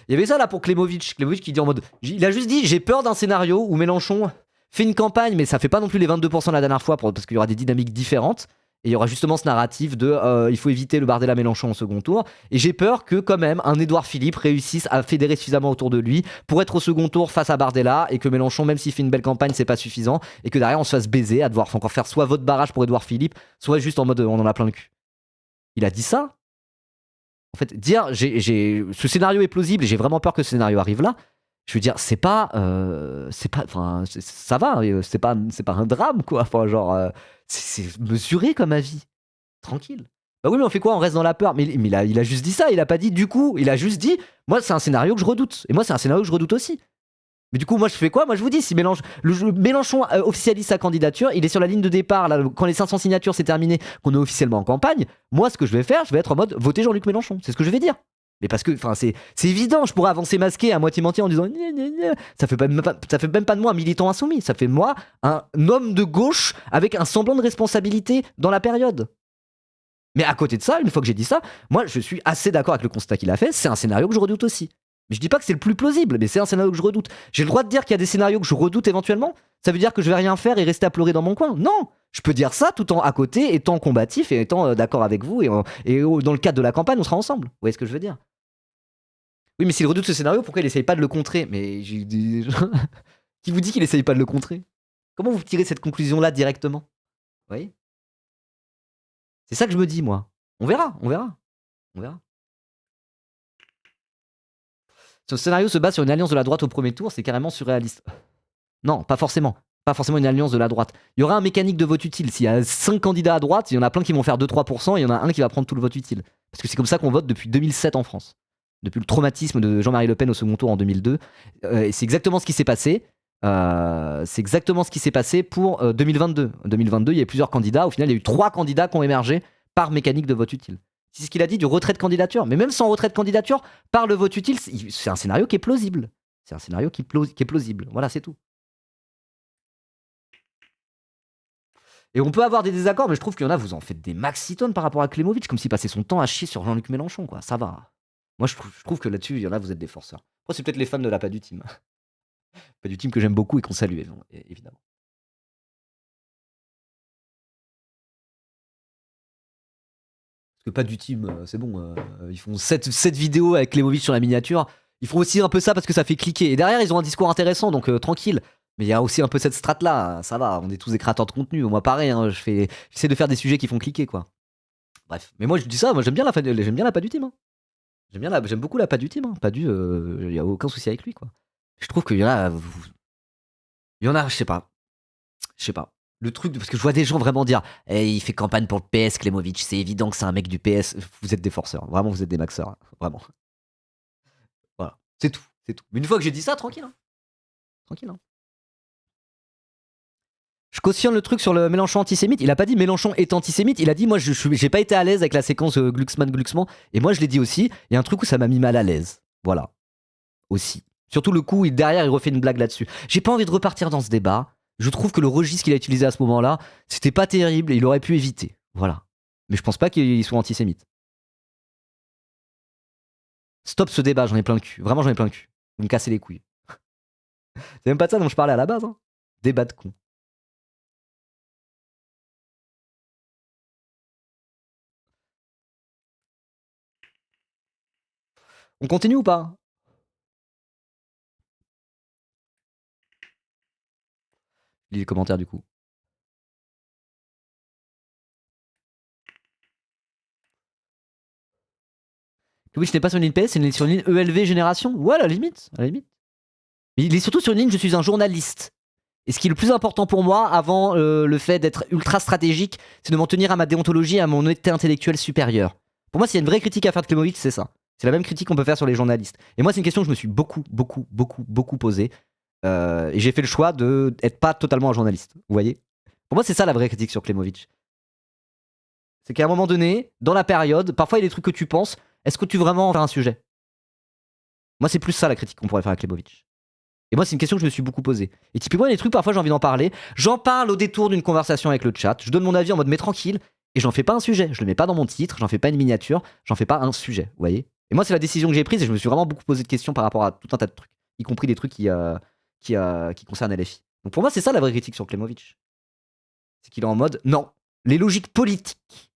Il y avait ça là pour Klemovic qui dit en mode. Il a juste dit j'ai peur d'un scénario où Mélenchon fait une campagne, mais ça fait pas non plus les 22% la dernière fois parce qu'il y aura des dynamiques différentes. Et il y aura justement ce narratif de il faut éviter le Bardella Mélenchon en second tour. Et j'ai peur que quand même un Édouard Philippe réussisse à fédérer suffisamment autour de lui pour être au second tour face à Bardella, et que Mélenchon, même s'il fait une belle campagne, c'est pas suffisant, et que derrière on se fasse baiser à devoir encore faire soit vote barrage pour Édouard Philippe, soit juste en mode on en a plein le cul. Il a dit ça. En fait, dire ce scénario est plausible et j'ai vraiment peur que ce scénario arrive là. Je veux dire, c'est pas, enfin, ça va, c'est pas un drame quoi. Enfin, genre, c'est mesuré comme avis, tranquille. Bah oui, mais on fait quoi? On reste dans la peur. Mais il a juste dit ça. Il a pas dit du coup. Il a juste dit, moi, c'est un scénario que je redoute. Et moi, c'est un scénario que je redoute aussi. Mais du coup, moi, je fais quoi? Moi, je vous dis, si Mélenchon officialise sa candidature, il est sur la ligne de départ, là, quand les 500 signatures c'est terminé, qu'on est officiellement en campagne, moi, ce que je vais faire, je vais être en mode voter Jean-Luc Mélenchon. C'est ce que je vais dire. Mais parce que, enfin, c'est évident, je pourrais avancer masqué à moitié menti en disant gna, gna, gna. Ça fait même pas de moi un militant insoumis, ça fait de moi un homme de gauche avec un semblant de responsabilité dans la période. Mais à côté de ça, une fois que j'ai dit ça, moi, je suis assez d'accord avec le constat qu'il a fait, c'est un scénario que je redoute aussi. Mais je dis pas que c'est le plus plausible, mais c'est un scénario que je redoute. J'ai le droit de dire qu'il y a des scénarios que je redoute éventuellement? Ça veut dire que je vais rien faire et rester à pleurer dans mon coin? Non! Je peux dire ça tout en à côté, étant combatif et étant d'accord avec vous, et dans le cadre de la campagne, on sera ensemble. Vous voyez ce que je veux dire? Oui, mais s'il redoute ce scénario, pourquoi il essaye pas de le contrer? Mais qui vous dit qu'il essaye pas de le contrer? Comment vous tirez cette conclusion-là directement? Vous voyez? C'est ça que je me dis, moi. On verra, on verra. On verra. Ce scénario se base sur une alliance de la droite au premier tour, c'est carrément surréaliste. Non, pas forcément. Pas forcément une alliance de la droite. Il y aura un mécanique de vote utile. S'il y a 5 candidats à droite, il y en a plein qui vont faire 2-3%, et il y en a un qui va prendre tout le vote utile. Parce que c'est comme ça qu'on vote depuis 2007 en France. Depuis le traumatisme de Jean-Marie Le Pen au second tour en 2002. Et c'est exactement ce qui s'est passé. C'est exactement ce qui s'est passé pour 2022. En 2022, il y a eu plusieurs candidats. Au final, il y a eu 3 candidats qui ont émergé par mécanique de vote utile. C'est ce qu'il a dit du retrait de candidature. Mais même sans retrait de candidature, par le vote utile, c'est un scénario qui est plausible. C'est un scénario qui est plausible. Voilà, c'est tout. Et on peut avoir des désaccords, mais je trouve qu'il y en a, vous en faites des maxitones par rapport à Klemovic, comme s'il passait son temps à chier sur Jean-Luc Mélenchon, quoi. Ça va. Moi, je trouve que là-dessus, il y en a, vous êtes des forceurs. Après, c'est peut-être les fans de la Pas du Team. Pas du Team que j'aime beaucoup et qu'on salue, évidemment. Parce que Pas du Team, c'est bon. Ils font 7 vidéos avec Klemovic sur la miniature. Ils font aussi un peu ça parce que ça fait cliquer. Et derrière, ils ont un discours intéressant, donc tranquille. Mais il y a aussi un peu cette strate-là. Ça va, on est tous des créateurs de contenu. Moi, pareil, hein, j'essaie de faire des sujets qui font cliquer, quoi. Bref. Mais moi, je dis ça, moi, j'aime bien la Pas du Team. Hein. J'aime beaucoup la Pas du Team. Hein. Pas du, y a aucun souci avec lui, quoi. Je trouve qu'il y en a, je sais pas. Le truc, parce que je vois des gens vraiment dire il fait campagne pour le PS, Klemovic, c'est évident que c'est un mec du PS. Vous êtes des forceurs, vraiment, vous êtes des maxeurs, hein. Vraiment. Voilà, c'est tout. Mais une fois que j'ai dit ça, tranquille. Hein. Tranquille. Hein. Je cautionne le truc sur le Mélenchon antisémite. Il a pas dit Mélenchon est antisémite. Il a dit moi, j'ai pas été à l'aise avec la séquence Glucksmann. Et moi, je l'ai dit aussi. Il y a un truc où ça m'a mis mal à l'aise. Voilà. Aussi. Surtout le coup, derrière, il refait une blague là-dessus. J'ai pas envie de repartir dans ce débat. Je trouve que le registre qu'il a utilisé à ce moment-là, c'était pas terrible et il aurait pu éviter. Voilà. Mais je pense pas qu'il soit antisémite. Stop ce débat, j'en ai plein le cul. Vraiment, j'en ai plein le cul. Vous me cassez les couilles. C'est même pas de ça dont je parlais à la base. Hein. Débat de con. On continue ou pas? Je lis les commentaires du coup. Oui, je n'ai pas sur une ligne PS, c'est sur une ligne ELV Génération. Ouais, à la limite. Mais il est surtout sur une ligne, je suis un journaliste. Et ce qui est le plus important pour moi, avant le fait d'être ultra stratégique, c'est de m'en tenir à ma déontologie et à mon honnêteté intellectuelle supérieure. Pour moi, s'il y a une vraie critique à faire de Klemovic, c'est ça. C'est la même critique qu'on peut faire sur les journalistes. Et moi, c'est une question que je me suis beaucoup posée. Et j'ai fait le choix de être pas totalement un journaliste. Vous voyez? Pour moi, c'est ça la vraie critique sur Klemovic. C'est qu'à un moment donné, dans la période, parfois il y a des trucs que tu penses, est-ce que tu veux vraiment en faire un sujet? Moi, c'est plus ça la critique qu'on pourrait faire à Klemovic. Et moi, c'est une question que je me suis beaucoup posée. Et typiquement, il y a des trucs, parfois j'ai envie d'en parler. J'en parle au détour d'une conversation avec le chat. Je donne mon avis en mode mais tranquille. Et j'en fais pas un sujet. Je le mets pas dans mon titre. J'en fais pas une miniature. J'en fais pas un sujet. Vous voyez? Et moi, c'est la décision que j'ai prise et je me suis vraiment beaucoup posé de questions par rapport à tout un tas de trucs. Y compris des trucs qui concernent LFI. Donc pour moi, c'est ça la vraie critique sur Klemovic. C'est qu'il est en mode non, les logiques politiques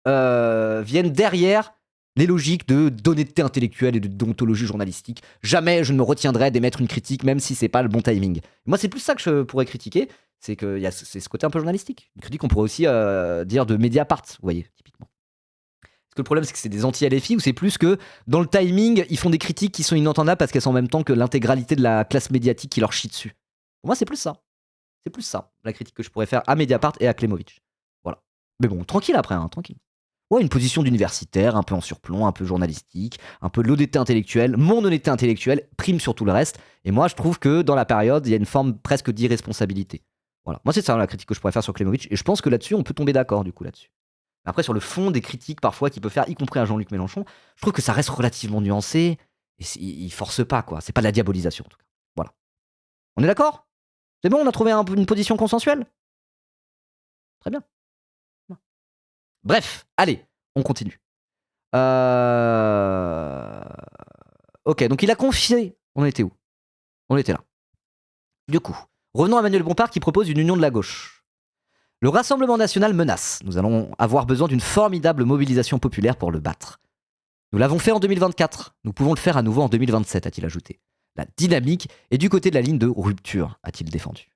viennent derrière les logiques d'honnêteté intellectuelle et de déontologie journalistique. Jamais je ne me retiendrai d'émettre une critique, même si c'est pas le bon timing. Moi, c'est plus ça que je pourrais critiquer, c'est c'est ce côté un peu journalistique. Une critique, on pourrait aussi dire de Mediapart, vous voyez, typiquement. Parce que le problème, c'est que c'est des anti-LFI, ou c'est plus que dans le timing, ils font des critiques qui sont inentendables parce qu'elles sont en même temps que l'intégralité de la classe médiatique qui leur chie dessus. Pour moi, c'est plus ça. C'est plus ça, la critique que je pourrais faire à Mediapart et à Klemovic. Voilà. Mais bon, tranquille après, hein, tranquille. Ouais, une position d'universitaire, un peu en surplomb, un peu journalistique, un peu de l'honnêteté intellectuelle. Mon honnêteté intellectuelle prime sur tout le reste. Et moi, je trouve que dans la période, il y a une forme presque d'irresponsabilité. Voilà. Moi, c'est ça la critique que je pourrais faire sur Klemovic. Et je pense que là-dessus, on peut tomber d'accord, du coup, là-dessus. Après, sur le fond des critiques, parfois, qu'il peut faire, y compris à Jean-Luc Mélenchon, je trouve que ça reste relativement nuancé. Et il force pas, quoi. C'est pas de la diabolisation, en tout cas. Voilà. On est d'accord? C'est bon, on a trouvé une position consensuelle? Très bien. Bref, allez, on continue. Ok, donc il a confié. On était où? On était là. Du coup, revenons à Manuel Bompard qui propose une union de la gauche. Le Rassemblement national menace. Nous allons avoir besoin d'une formidable mobilisation populaire pour le battre. Nous l'avons fait en 2024. Nous pouvons le faire à nouveau en 2027, a-t-il ajouté. La dynamique est du côté de la ligne de rupture, a-t-il défendu.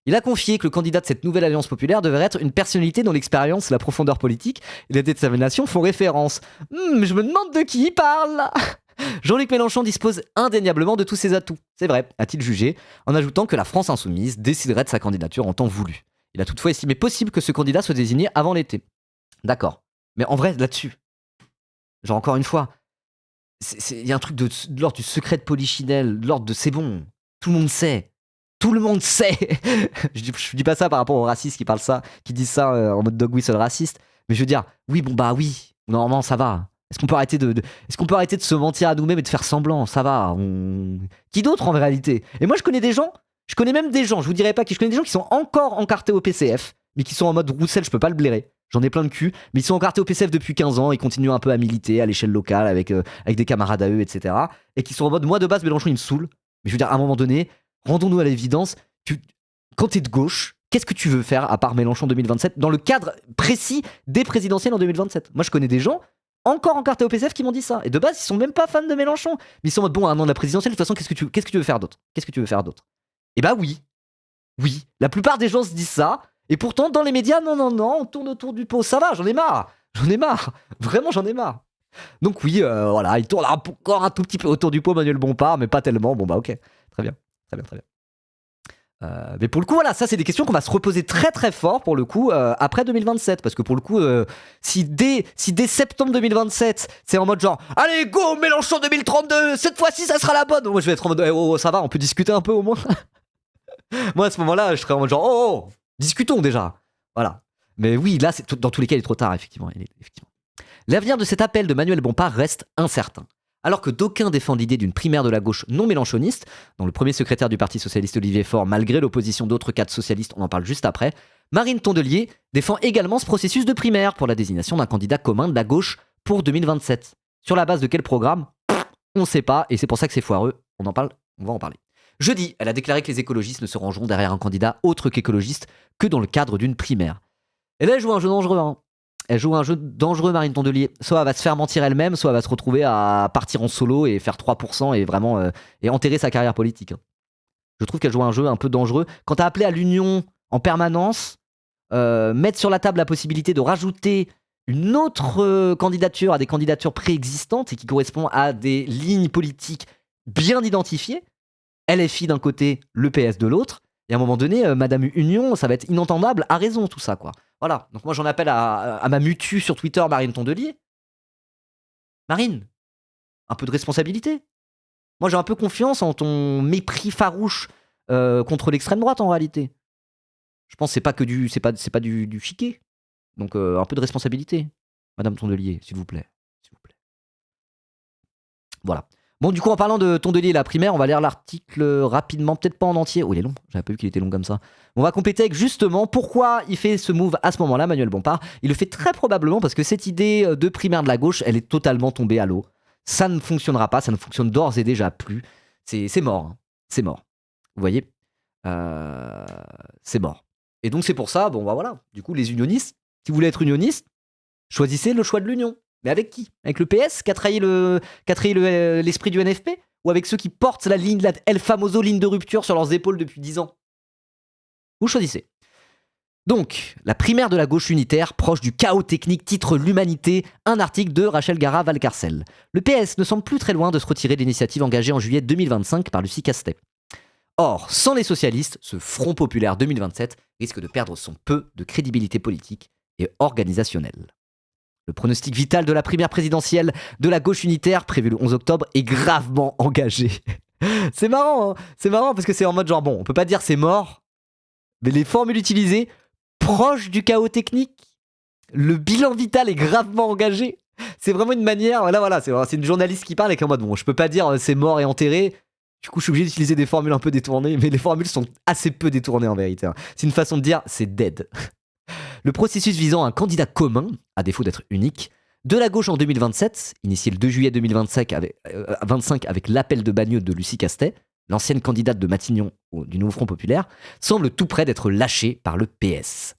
Il a confié que le candidat de cette nouvelle alliance populaire devrait être une personnalité dont l'expérience, la profondeur politique et la détermination font référence. Je me demande de qui il parle là. Jean-Luc Mélenchon dispose indéniablement de tous ses atouts, c'est vrai, a-t-il jugé, en ajoutant que la France insoumise déciderait de sa candidature en temps voulu. Il a toutefois estimé possible que ce candidat soit désigné avant l'été. D'accord. Mais en vrai, là-dessus, genre encore une fois, il y a un truc de l'ordre du secret de Polichinelle, de l'ordre de c'est bon, tout le monde sait. Tout le monde sait. je dis pas ça par rapport aux racistes qui disent ça en mode dog whistle raciste. Mais je veux dire, oui, bon bah oui, normalement ça va. Est-ce qu'on peut arrêter de se mentir à nous-mêmes et de faire semblant? Ça va. Qui d'autre en réalité? Et moi je connais même des gens, je vous dirais pas qui, je connais des gens qui sont encore encartés au PCF, mais qui sont en mode Roussel, je peux pas le blairer. J'en ai plein de cul, mais ils sont encartés au PCF depuis 15 ans, ils continuent un peu à militer à l'échelle locale avec des camarades à eux, etc. Et qui sont en mode, moi de base, Mélenchon il me saoule. Mais je veux dire, à un moment donné, rendons-nous à l'évidence, quand t'es de gauche, qu'est-ce que tu veux faire à part Mélenchon 2027 dans le cadre précis des présidentielles en 2027? Moi je connais des gens encore encartés au PCF qui m'ont dit ça. Et de base, ils sont même pas fans de Mélenchon. Mais ils sont en mode, bon, à un an de la présidentielle, de toute façon, qu'est-ce que tu veux faire d'autre? Qu'est-ce que tu veux faire d'autre? Et bah oui. Oui. La plupart des gens se disent ça. Et pourtant, dans les médias, non, on tourne autour du pot. Ça va, j'en ai marre. Vraiment, j'en ai marre. Donc oui, voilà, il tourne encore un tout petit peu autour du pot, Manuel Bompard, mais pas tellement. Bon bah ok. Très bien. Mais pour le coup, voilà, ça c'est des questions qu'on va se reposer très très fort pour le coup après 2027. Parce que pour le coup, si dès septembre 2027, c'est en mode genre allez go Mélenchon 2032, cette fois-ci ça sera la bonne. Moi je vais être en mode oh, ça va, on peut discuter un peu au moins. Moi à ce moment-là, je serais en mode genre oh, discutons déjà. Voilà. Mais oui, là, dans tous les cas, il est trop tard, effectivement. L'avenir de cet appel de Manuel Bompard reste incertain. Alors que d'aucuns défendent l'idée d'une primaire de la gauche non mélenchoniste, dont le premier secrétaire du Parti socialiste Olivier Faure, malgré l'opposition d'autres cadres socialistes, on en parle juste après, Marine Tondelier défend également ce processus de primaire pour la désignation d'un candidat commun de la gauche pour 2027. Sur la base de quel programme? On ne sait pas, et c'est pour ça que c'est foireux. On va en parler. Jeudi, elle a déclaré que les écologistes ne se rangeront derrière un candidat autre qu'écologiste que dans le cadre d'une primaire. Et là, elle joue un jeu dangereux, hein. Elle joue un jeu dangereux, Marine Tondelier. Soit elle va se faire mentir elle-même, soit elle va se retrouver à partir en solo et faire 3% et vraiment et enterrer sa carrière politique. Je trouve qu'elle joue un jeu un peu dangereux. Quand t'as appelé à l'union en permanence, mettre sur la table la possibilité de rajouter une autre candidature à des candidatures préexistantes et qui correspond à des lignes politiques bien identifiées, LFI d'un côté, le PS de l'autre, et à un moment donné, Madame Union, ça va être inentendable, à raison tout ça, quoi. Voilà, donc moi j'en appelle à ma mutu sur Twitter, Marine Tondelier. Marine, un peu de responsabilité. Moi j'ai un peu confiance en ton mépris farouche contre l'extrême droite en réalité. Je pense que c'est pas du chiquet. Donc un peu de responsabilité, Madame Tondelier, s'il vous plaît. Voilà. Bon, du coup, en parlant de Tondelier et la primaire, on va lire l'article rapidement, peut-être pas en entier. Oh, il est long, j'avais pas vu qu'il était long comme ça. On va compléter avec justement pourquoi il fait ce move à ce moment-là, Manuel Bompard. Il le fait très probablement parce que cette idée de primaire de la gauche, elle est totalement tombée à l'eau. Ça ne fonctionnera pas, ça ne fonctionne d'ores et déjà plus. C'est mort, hein. C'est mort. Vous voyez c'est mort. Et donc c'est pour ça, bon bah voilà, du coup les unionistes, Si vous voulez être unioniste, choisissez le choix de l'union. Mais avec qui? Avec le PS qui a trahi l'esprit du NFP? Ou avec ceux qui portent la El Famoso ligne de rupture sur leurs épaules depuis 10 ans? Vous choisissez. Donc, la primaire de la gauche unitaire, proche du chaos technique, titre L'Humanité, un article de Rachel Gara-Valcarcel. Le PS ne semble plus très loin de se retirer de l'initiative engagée en juillet 2025 par Lucie Castet. Or, sans les socialistes, ce Front populaire 2027 risque de perdre son peu de crédibilité politique et organisationnelle. Le pronostic vital de la primaire présidentielle de la gauche unitaire, prévu le 11 octobre, est gravement engagé. C'est marrant, hein, c'est marrant parce que c'est en mode genre, bon, on peut pas dire c'est mort, mais les formules utilisées, proche du chaos technique, le bilan vital est gravement engagé. C'est vraiment une manière, voilà, c'est une journaliste qui parle et qui est en mode, bon, je peux pas dire c'est mort et enterré. Du coup, je suis obligé d'utiliser des formules un peu détournées, mais les formules sont assez peu détournées en vérité. Hein. C'est une façon de dire, c'est dead. Le processus visant un candidat commun, à défaut d'être unique, de la gauche en 2027, initié le 2 juillet 2025 avec l'appel de Bagneux de Lucie Castet, l'ancienne candidate de Matignon du Nouveau Front Populaire, semble tout près d'être lâché par le PS.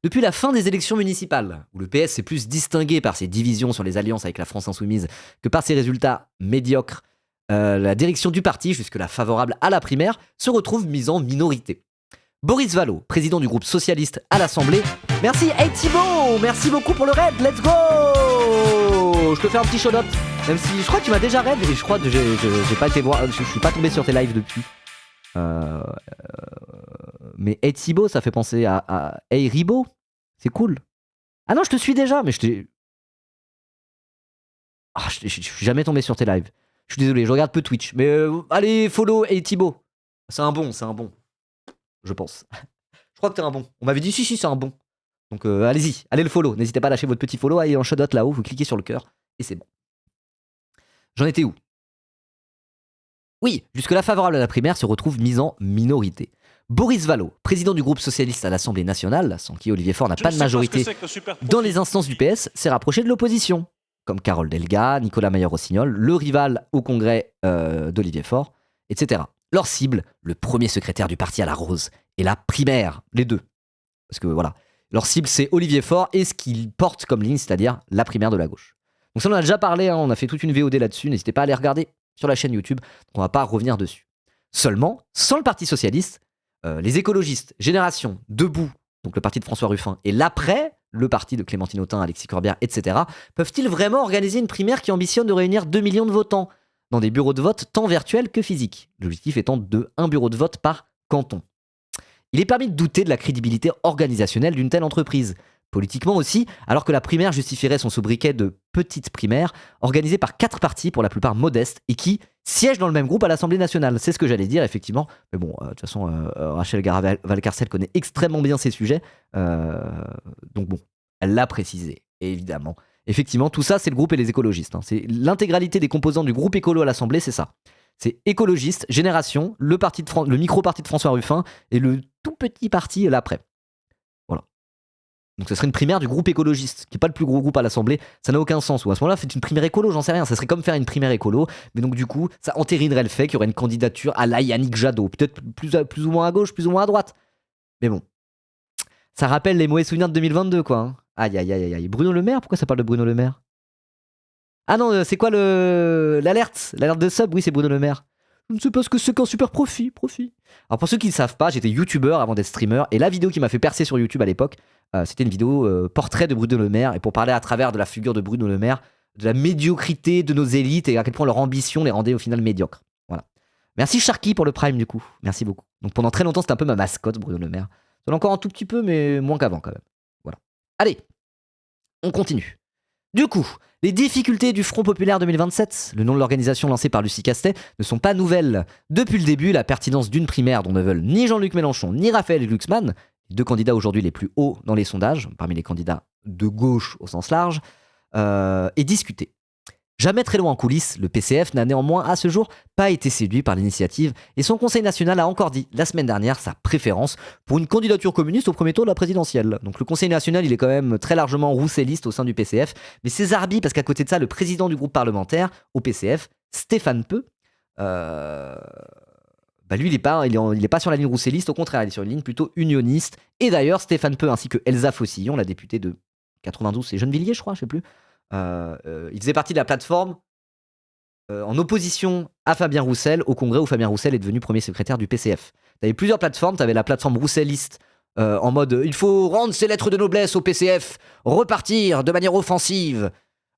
Depuis la fin des élections municipales, où le PS s'est plus distingué par ses divisions sur les alliances avec la France Insoumise que par ses résultats médiocres, la direction du parti, jusque-là favorable à la primaire, se retrouve mise en minorité. Boris Vallaud, président du groupe socialiste à l'Assemblée. Merci, hey Thibaut, merci beaucoup pour le raid, let's go. Je te fais un petit shout-out, même si je crois que tu m'as déjà raid et je crois que j'ai pas été voir, je suis pas tombé sur tes lives depuis. Mais hey Thibaut, ça fait penser à Hey Ribo, c'est cool. Ah non, je te suis déjà, mais je suis jamais tombé sur tes lives. Je suis désolé, je regarde peu Twitch, mais allez follow Hey Thibaut. C'est un bon. Je pense. Je crois que t'es un bon. On m'avait dit si, c'est un bon. Donc allez-y, allez le follow. N'hésitez pas à lâcher votre petit follow, allez en shout-out là-haut, vous cliquez sur le cœur et c'est bon. J'en étais où? Oui, jusque-là favorable à la primaire se retrouve mise en minorité. Boris Vallaud, président du groupe socialiste à l'Assemblée nationale, sans qui Olivier Faure n'a pas de majorité dans les instances du PS, s'est rapproché de l'opposition, comme Carole Delga, Nicolas Mayer-Rossignol, le rival au congrès d'Olivier Faure, etc. Leur cible, le premier secrétaire du parti à la Rose, et la primaire, les deux. Parce que voilà, leur cible c'est Olivier Faure et ce qu'il porte comme ligne, c'est-à-dire la primaire de la gauche. Donc ça on en a déjà parlé, hein, on a fait toute une VOD là-dessus, n'hésitez pas à aller regarder sur la chaîne YouTube, on va pas revenir dessus. Seulement, sans le parti socialiste, les écologistes, Génération, Debout, donc le parti de François Ruffin, et l'après, le parti de Clémentine Autain, Alexis Corbière, etc., peuvent-ils vraiment organiser une primaire qui ambitionne de réunir 2 millions de votants dans des bureaux de vote tant virtuels que physiques, l'objectif étant de 1 bureau de vote par canton. Il est permis de douter de la crédibilité organisationnelle d'une telle entreprise. Politiquement aussi, alors que la primaire justifierait son sobriquet de petite primaire, organisée par 4 partis pour la plupart modestes et qui siègent dans le même groupe à l'Assemblée nationale. C'est ce que j'allais dire, effectivement. Mais bon, de toute façon, Rachel Gara-Valcarcel connaît extrêmement bien ces sujets. Donc bon, elle l'a précisé, évidemment. Effectivement, tout ça, c'est le groupe et les écologistes. Hein. C'est l'intégralité des composants du groupe écolo à l'Assemblée, c'est ça. C'est écologiste, Génération, le micro-parti de François Ruffin et le tout petit parti l'après. Voilà. Donc ce serait une primaire du groupe écologiste, qui n'est pas le plus gros groupe à l'Assemblée. Ça n'a aucun sens. Ou à ce moment-là, faites une primaire écolo, j'en sais rien. Ça serait comme faire une primaire écolo. Mais donc du coup, ça entérinerait le fait qu'il y aurait une candidature à la Yannick Jadot. Peut-être plus ou moins à gauche, plus ou moins à droite. Mais bon. Ça rappelle les mauvais souvenirs de 2022, quoi. Hein. Aïe. Bruno Le Maire, pourquoi ça parle de Bruno Le Maire? Ah non, c'est quoi l'alerte? L'alerte de sub, oui, c'est Bruno Le Maire. Je ne sais pas ce que c'est qu'un super profit. Alors pour ceux qui ne savent pas, j'étais youtubeur avant d'être streamer, et la vidéo qui m'a fait percer sur YouTube à l'époque, c'était une vidéo portrait de Bruno Le Maire, et pour parler à travers de la figure de Bruno Le Maire, de la médiocrité de nos élites, et à quel point leur ambition les rendait au final médiocres. Voilà. Merci Sharky pour le prime du coup, merci beaucoup. Donc pendant très longtemps, c'était un peu ma mascotte, Bruno Le Maire. Ça l'est encore un tout petit peu, mais moins qu'avant quand même. Voilà. Allez, on continue. Du coup, les difficultés du Front Populaire 2027, le nom de l'organisation lancée par Lucie Castet, ne sont pas nouvelles. Depuis le début, la pertinence d'une primaire dont ne veulent ni Jean-Luc Mélenchon ni Raphaël Glucksmann, les deux candidats aujourd'hui les plus hauts dans les sondages, parmi les candidats de gauche au sens large, est discutée. Jamais très loin en coulisses, le PCF n'a néanmoins à ce jour pas été séduit par l'initiative et son Conseil national a encore dit la semaine dernière sa préférence pour une candidature communiste au premier tour de la présidentielle. Donc le Conseil national il est quand même très largement rousselliste au sein du PCF, mais c'est Zarbi parce qu'à côté de ça le président du groupe parlementaire au PCF, Stéphane Peu, bah lui, il est pas sur la ligne rousselliste, au contraire, il est sur une ligne plutôt unioniste. Et d'ailleurs, Stéphane Peu ainsi que Elsa Faucillon, la députée de 92, c'est Gennevilliers, je crois, je sais plus. Ils faisaient partie de la plateforme en opposition à Fabien Roussel au Congrès où Fabien Roussel est devenu premier secrétaire du PCF. Tu avais plusieurs plateformes, tu avais la plateforme rousselliste en mode il faut rendre ses lettres de noblesse au PCF, repartir de manière offensive,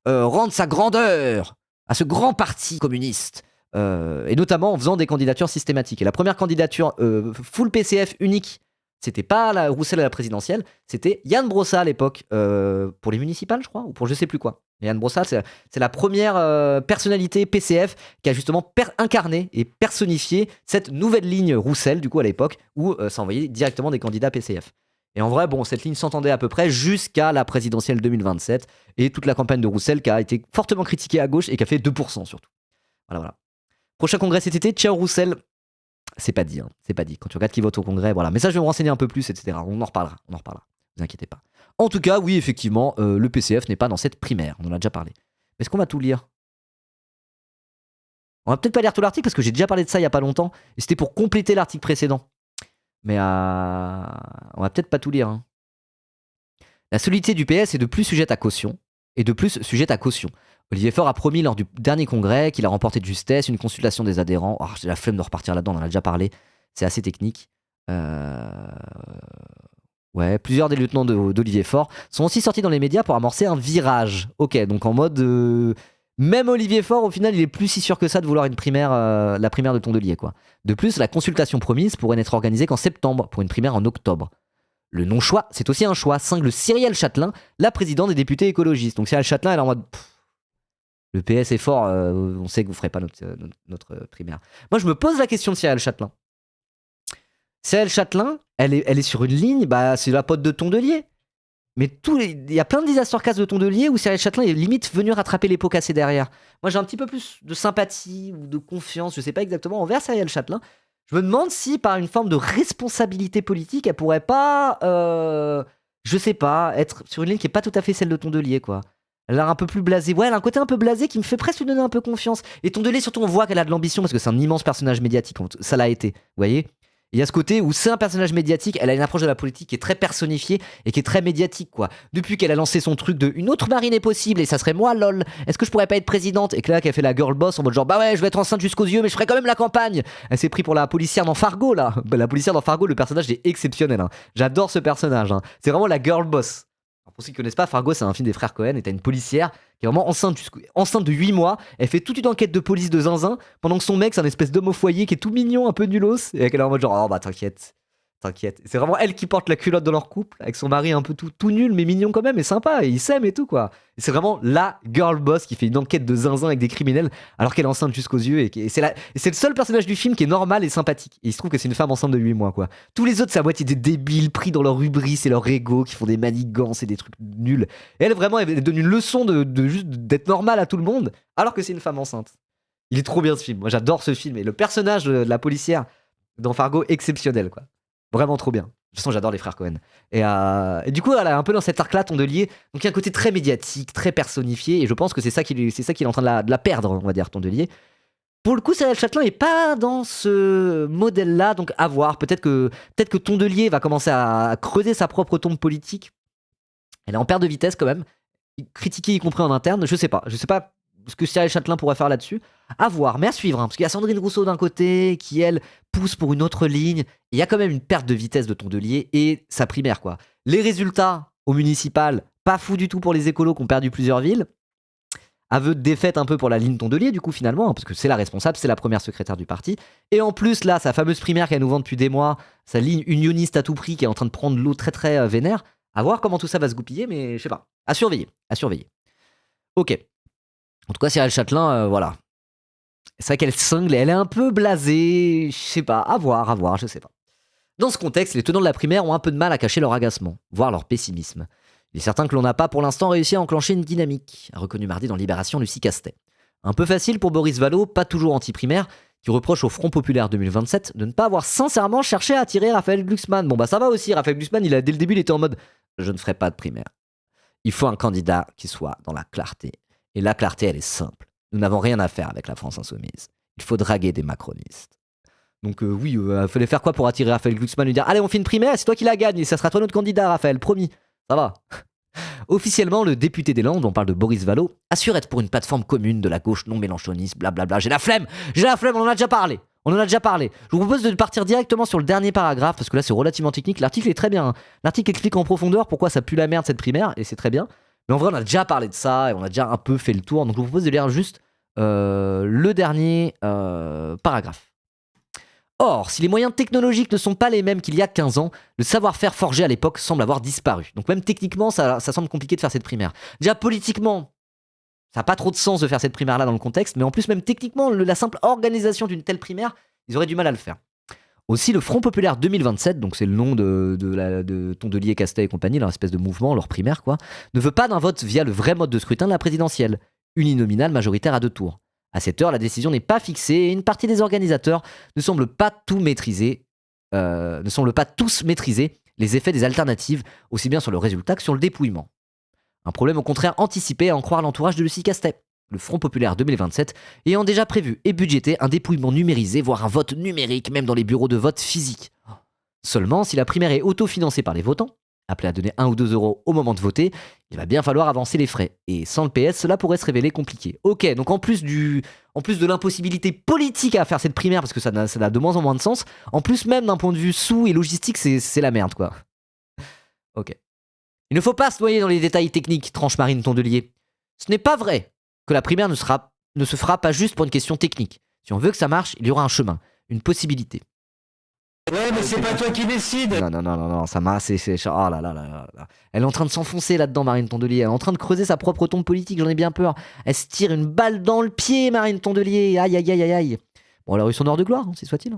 rendre sa grandeur à ce grand parti communiste. Et notamment en faisant des candidatures systématiques. Et la première candidature full PCF unique, c'était pas la Roussel à la présidentielle, c'était Yann Brossa à l'époque, pour les municipales, je crois, ou pour je sais plus quoi. Et Yann Brossa, c'est la première personnalité PCF qui a justement incarné et personnifié cette nouvelle ligne Roussel, du coup, à l'époque, où ça envoyait directement des candidats PCF. Et en vrai, bon, cette ligne s'entendait à peu près jusqu'à la présidentielle 2027 et toute la campagne de Roussel qui a été fortement critiquée à gauche et qui a fait 2% surtout. Voilà. Prochain congrès cet été, ciao Roussel. C'est pas dit, hein. C'est pas dit. Quand tu regardes qui vote au congrès, voilà. Mais ça, je vais me renseigner un peu plus, etc. On en reparlera. Vous inquiétez pas. En tout cas, oui, effectivement, le PCF n'est pas dans cette primaire. On en a déjà parlé. Est-ce qu'on va tout lire? On va peut-être pas lire tout l'article parce que j'ai déjà parlé de ça il y a pas longtemps. Et c'était pour compléter l'article précédent. Mais on va peut-être pas tout lire. Hein. La solidité du PS est de plus sujette à caution. Olivier Faure a promis lors du dernier congrès qu'il a remporté de justesse une consultation des adhérents. Oh, j'ai la flemme de repartir là-dedans, on en a déjà parlé. C'est assez technique. Ouais, plusieurs des lieutenants d'Olivier Faure sont aussi sortis dans les médias pour amorcer un virage. Ok, donc en mode... même Olivier Faure, au final, il est plus si sûr que ça de vouloir une primaire, la primaire de Tondelier, quoi. De plus, la consultation promise pourrait n'être organisée qu'en septembre, pour une primaire en octobre. Le non-choix, c'est aussi un choix, cingle Cyrielle Châtelain, la présidente des députés écologistes. Donc Cyrielle Châtelain, elle est en mode... le PS est fort, on sait que vous ferez pas notre primaire. Moi, je me pose la question de Cyrielle Châtelain. Cyrielle Châtelain, elle est sur une ligne, bah, c'est la pote de Tondelier. Mais il y a plein de disaster cases de Tondelier où Cyrielle Châtelain est limite venu rattraper les pots cassés derrière. Moi, j'ai un petit peu plus de sympathie ou de confiance, je sais pas exactement, envers Cyrielle Châtelain. Je me demande si, par une forme de responsabilité politique, elle pourrait pas, je sais pas, être sur une ligne qui est pas tout à fait celle de Tondelier, quoi. Elle a l'air un peu plus blasée. Ouais, elle a un côté un peu blasé qui me fait presque lui donner un peu confiance. Et Tondelier, surtout, on voit qu'elle a de l'ambition parce que c'est un immense personnage médiatique. Ça l'a été, vous voyez. Il y a ce côté où c'est un personnage médiatique, elle a une approche de la politique qui est très personnifiée et qui est très médiatique, quoi. Depuis qu'elle a lancé son truc de une autre marine est possible et ça serait moi, lol, est-ce que je pourrais pas être présidente? Et que là, qu'elle fait la girl boss en mode genre, bah ouais, je vais être enceinte jusqu'aux yeux, mais je ferai quand même la campagne. Elle s'est pris pour la policière dans Fargo, là. Bah, la policière dans Fargo, le personnage est exceptionnel, hein. J'adore ce personnage, hein. C'est vraiment la girl boss. Alors, pour ceux qui connaissent pas, Fargo, c'est un film des frères Cohen et t'as une policière qui est vraiment enceinte de 8 mois. Elle fait toute une enquête de police de zinzin pendant que son mec, c'est un espèce d'homme au foyer qui est tout mignon, un peu nulos. Et elle est en mode genre, oh bah t'inquiète. C'est vraiment elle qui porte la culotte dans leur couple, avec son mari un peu tout nul, mais mignon quand même, et sympa, et ils s'aiment et tout, quoi. Et c'est vraiment la girl boss qui fait une enquête de zinzin avec des criminels, alors qu'elle est enceinte jusqu'aux yeux, et c'est le seul personnage du film qui est normal et sympathique. Et il se trouve que c'est une femme enceinte de 8 mois, quoi. Tous les autres, c'est à moitié des débiles, pris dans leur hubris et leur ego, qui font des manigances et des trucs nuls. Et elle, vraiment, elle donne une leçon de juste d'être normale à tout le monde, alors que c'est une femme enceinte. Il est trop bien ce film, moi j'adore ce film, et le personnage de la policière dans Fargo, exceptionnel, quoi. Vraiment trop bien. De toute façon, j'adore les frères Cohen. Et du coup, elle est un peu dans cet arc-là, Tondelier. Donc, il y a un côté très médiatique, très personnifié. Et je pense que c'est ça qu'il est en train de la perdre, on va dire, Tondelier. Pour le coup, Cyrielle Châtelain n'est pas dans ce modèle-là. Donc, à voir. Peut-être que Tondelier va commencer à creuser sa propre tombe politique. Elle est en perte de vitesse quand même. Critiquée, y compris en interne. Je sais pas ce que Cyrielle Châtelain pourrait faire là-dessus. À voir, mais à suivre, hein, parce qu'il y a Sandrine Rousseau d'un côté, qui elle pousse pour une autre ligne. Il y a quand même une perte de vitesse de Tondelier et sa primaire, quoi. Les résultats au municipal, pas fou du tout pour les écolos qui ont perdu plusieurs villes. Aveu de défaite un peu pour la ligne Tondelier, du coup, finalement, hein, parce que c'est la responsable, c'est la première secrétaire du parti. Et en plus, là, sa fameuse primaire qu'elle nous vend depuis des mois, sa ligne unioniste à tout prix qui est en train de prendre l'eau très très vénère. À voir comment tout ça va se goupiller, mais je sais pas. À surveiller. Ok. En tout cas, Cyrielle Châtelain, voilà. C'est vrai qu'elle cingle et elle est un peu blasée. Je sais pas, à voir, je sais pas. Dans ce contexte, les tenants de la primaire ont un peu de mal à cacher leur agacement, voire leur pessimisme. Il est certain que l'on n'a pas pour l'instant réussi à enclencher une dynamique, a reconnu mardi dans Libération Lucie Castet. Un peu facile pour Boris Vallaud, pas toujours anti-primaire, qui reproche au Front Populaire 2027 de ne pas avoir sincèrement cherché à attirer Raphaël Glucksmann. Bon bah ça va aussi, Raphaël Glucksmann, dès le début, il était en mode « je ne ferai pas de primaire ». Il faut un candidat qui soit dans la clarté. Et la clarté, elle est simple. Nous n'avons rien à faire avec la France insoumise. Il faut draguer des macronistes. Donc oui, fallait faire quoi pour attirer Raphaël Glucksmann, lui dire allez, on fait une primaire, c'est toi qui la gagne et ça sera toi notre candidat, Raphaël, promis. Ça va. Officiellement, le député des Landes, on parle de Boris Vallaud, assure être pour une plateforme commune de la gauche non mélenchoniste, blablabla. J'ai la flemme, on en a déjà parlé. Je vous propose de partir directement sur le dernier paragraphe, parce que là c'est relativement technique. L'article est très bien. L'article explique en profondeur pourquoi ça pue la merde cette primaire, et c'est très bien. Mais en vrai, on a déjà parlé de ça, et on a déjà un peu fait le tour. Donc je vous propose de lire juste le dernier paragraphe. Or, si les moyens technologiques ne sont pas les mêmes qu'il y a 15 ans, le savoir-faire forgé à l'époque semble avoir disparu. Donc même techniquement, ça semble compliqué de faire cette primaire. Déjà politiquement, ça n'a pas trop de sens de faire cette primaire-là dans le contexte, mais en plus même techniquement, la simple organisation d'une telle primaire, ils auraient du mal à le faire. Aussi, le Front Populaire 2027, donc c'est le nom de Tondelier, Castet et compagnie, leur espèce de mouvement, leur primaire quoi, ne veut pas d'un vote via le vrai mode de scrutin de la présidentielle, uninominale majoritaire à 2 tours. À cette heure, la décision n'est pas fixée et une partie des organisateurs ne semble pas tous maîtriser les effets des alternatives, aussi bien sur le résultat que sur le dépouillement. Un problème au contraire anticipé à en croire l'entourage de Lucie Castet, le Front Populaire 2027 ayant déjà prévu et budgété un dépouillement numérisé, voire un vote numérique, même dans les bureaux de vote physiques. Seulement, si la primaire est autofinancée par les votants, appelés à donner 1 ou 2 euros au moment de voter, il va bien falloir avancer les frais. Et sans le PS, cela pourrait se révéler compliqué. Ok, donc en plus de l'impossibilité politique à faire cette primaire, parce que ça a de moins en moins de sens, en plus même d'un point de vue sous et logistique, c'est la merde quoi. Ok. Il ne faut pas se noyer dans les détails techniques, tranche Marine Tondelier. Ce n'est pas vrai que la primaire ne se fera pas juste pour une question technique. Si on veut que ça marche, il y aura un chemin, une possibilité. Ouais, mais c'est pas toi qui décide. Non, ça m'a. Oh là là. Elle est en train de s'enfoncer là-dedans, Marine Tondelier. Elle est en train de creuser sa propre tombe politique, j'en ai bien peur. Elle se tire une balle dans le pied, Marine Tondelier. Aïe. Bon, elle a eu son heure de gloire, si soit-il.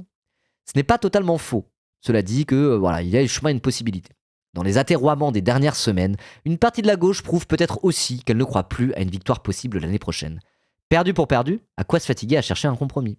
Ce n'est pas totalement faux. Cela dit que, voilà, il y a le chemin, une possibilité. Dans les atterroiements des dernières semaines, une partie de la gauche prouve peut-être aussi qu'elle ne croit plus à une victoire possible l'année prochaine. Perdu pour perdu, à quoi se fatiguer à chercher un compromis ?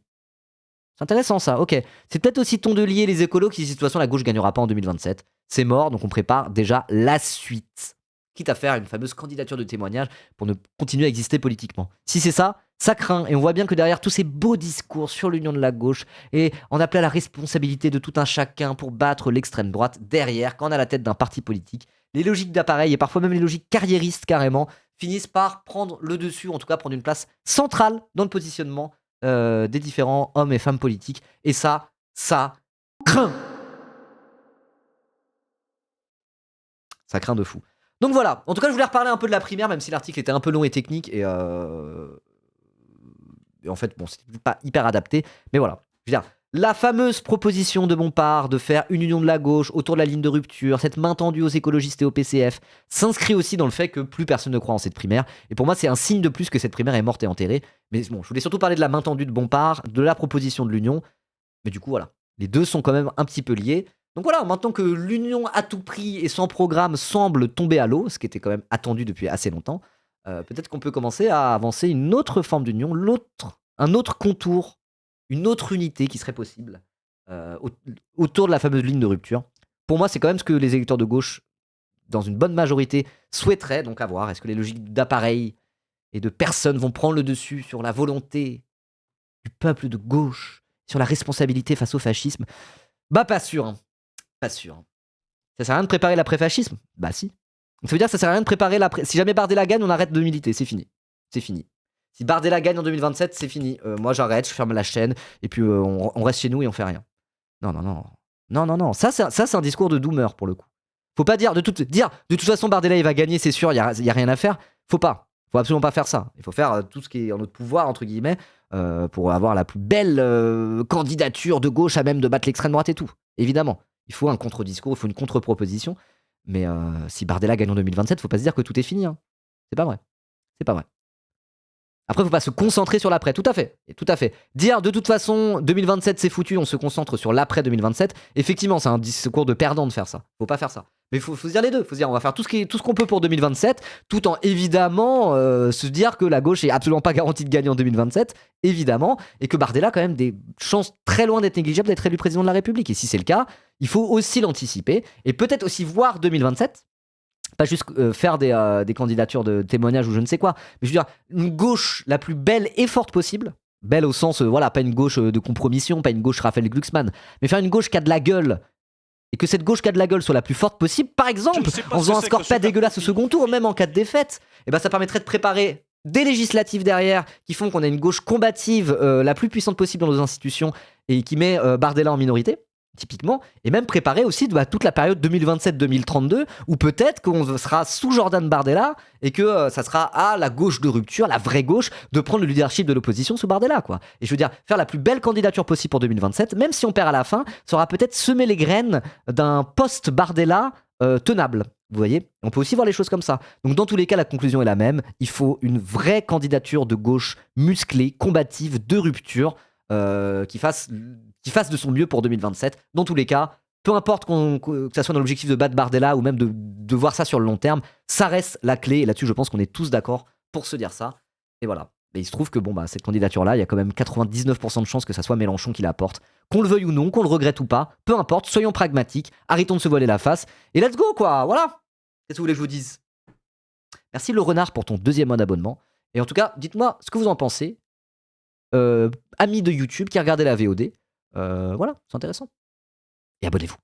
C'est intéressant ça, ok. C'est peut-être aussi Tondelier, les écolos qui disent de toute façon la gauche gagnera pas en 2027. C'est mort, donc on prépare déjà la suite. Quitte à faire une fameuse candidature de témoignage pour ne continuer à exister politiquement. Si c'est ça, ça craint. Et on voit bien que derrière tous ces beaux discours sur l'union de la gauche et en appelant à la responsabilité de tout un chacun pour battre l'extrême droite, derrière, quand on a la tête d'un parti politique, les logiques d'appareil et parfois même les logiques carriéristes carrément finissent par prendre le dessus, en tout cas prendre une place centrale dans le positionnement des différents hommes et femmes politiques. Et ça craint. Ça craint de fou. Donc voilà, en tout cas je voulais reparler un peu de la primaire, même si l'article était un peu long et technique, et en fait, bon, c'était pas hyper adapté, mais voilà. Je veux dire, la fameuse proposition de Bompard de faire une union de la gauche autour de la ligne de rupture, cette main tendue aux écologistes et au PCF, s'inscrit aussi dans le fait que plus personne ne croit en cette primaire, et pour moi c'est un signe de plus que cette primaire est morte et enterrée. Mais bon, je voulais surtout parler de la main tendue de Bompard, de la proposition de l'union, mais du coup voilà, les deux sont quand même un petit peu liés. Donc voilà, maintenant que l'union à tout prix et sans programme semble tomber à l'eau, ce qui était quand même attendu depuis assez longtemps, peut-être qu'on peut commencer à avancer une autre forme d'union, un autre contour, une autre unité qui serait possible autour de la fameuse ligne de rupture. Pour moi, c'est quand même ce que les électeurs de gauche, dans une bonne majorité, souhaiteraient donc avoir. Est-ce que les logiques d'appareil et de personnes vont prendre le dessus sur la volonté du peuple de gauche, sur la responsabilité face au fascisme ? Bah pas sûr, hein. Pas sûr. Ça sert à rien de préparer l'après-fascisme ? Bah si. Donc ça veut dire que ça sert à rien de préparer l'après. Si jamais Bardella gagne, on arrête de militer, c'est fini. C'est fini. Si Bardella gagne en 2027, c'est fini. Moi j'arrête, je ferme la chaîne, et puis on reste chez nous et on fait rien. Non. Ça c'est un discours de doomer pour le coup. Faut pas dire de toute façon Bardella il va gagner, c'est sûr, il y a rien à faire. Faut absolument pas faire ça. Il faut faire tout ce qui est en notre pouvoir entre guillemets pour avoir la plus belle candidature de gauche à même de battre l'extrême droite et tout. Évidemment, il faut un contre-discours, il faut une contre-proposition. Mais si Bardella gagne en 2027, faut pas se dire que tout est fini. Hein. C'est pas vrai. Après, faut pas se concentrer sur l'après. Tout à fait. Dire de toute façon 2027 c'est foutu, on se concentre sur l'après 2027. Effectivement, c'est un discours de perdant de faire ça. Faut pas faire ça. Mais faut se dire les deux. Faut se dire on va faire tout ce qu'on peut pour 2027, tout en évidemment se dire que la gauche est absolument pas garantie de gagner en 2027, évidemment, et que Bardella a quand même des chances très loin d'être négligeables d'être élu président de la République. Et si c'est le cas, il faut aussi l'anticiper et peut-être aussi voir 2027. Pas juste faire des candidatures de témoignage ou je ne sais quoi, mais je veux dire, une gauche la plus belle et forte possible, Belle au sens, voilà, pas une gauche de compromission, pas une gauche Raphaël Glucksmann, mais faire une gauche qui a de la gueule. Et que cette gauche qui a de la gueule soit la plus forte possible, par exemple, en faisant un score pas dégueulasse au second tour, même en cas de défaite, et ben ça permettrait de préparer des législatives derrière qui font qu'on a une gauche combative la plus puissante possible dans nos institutions et qui met Bardella en minorité, typiquement, et même préparer aussi toute la période 2027-2032 où peut-être qu'on sera sous Jordan Bardella et que ça sera à la gauche de rupture, la vraie gauche, de prendre le leadership de l'opposition sous Bardella, quoi. Et je veux dire, faire la plus belle candidature possible pour 2027, même si on perd à la fin, ça aura peut-être semé les graines d'un post-Bardella tenable. Vous voyez, on peut aussi voir les choses comme ça. Donc dans tous les cas, la conclusion est la même. Il faut une vraie candidature de gauche musclée, combative, de rupture, qui fasse de son mieux pour 2027. Dans tous les cas, peu importe que ça soit dans l'objectif de battre Bardella ou même de voir ça sur le long terme, ça reste la clé. Et là-dessus, je pense qu'on est tous d'accord pour se dire ça. Et voilà. Mais il se trouve que cette candidature-là, il y a quand même 99% de chances que ça soit Mélenchon qui la porte. Qu'on le veuille ou non, qu'on le regrette ou pas, peu importe, soyons pragmatiques, arrêtons de se voiler la face, et let's go, quoi, voilà. Qu'est-ce que vous voulez que je vous dise? Merci le renard pour ton 2e mois d'abonnement. Et en tout cas, dites-moi ce que vous en pensez. Amis de YouTube qui regardez la VOD. Voilà, c'est intéressant. Et abonnez-vous.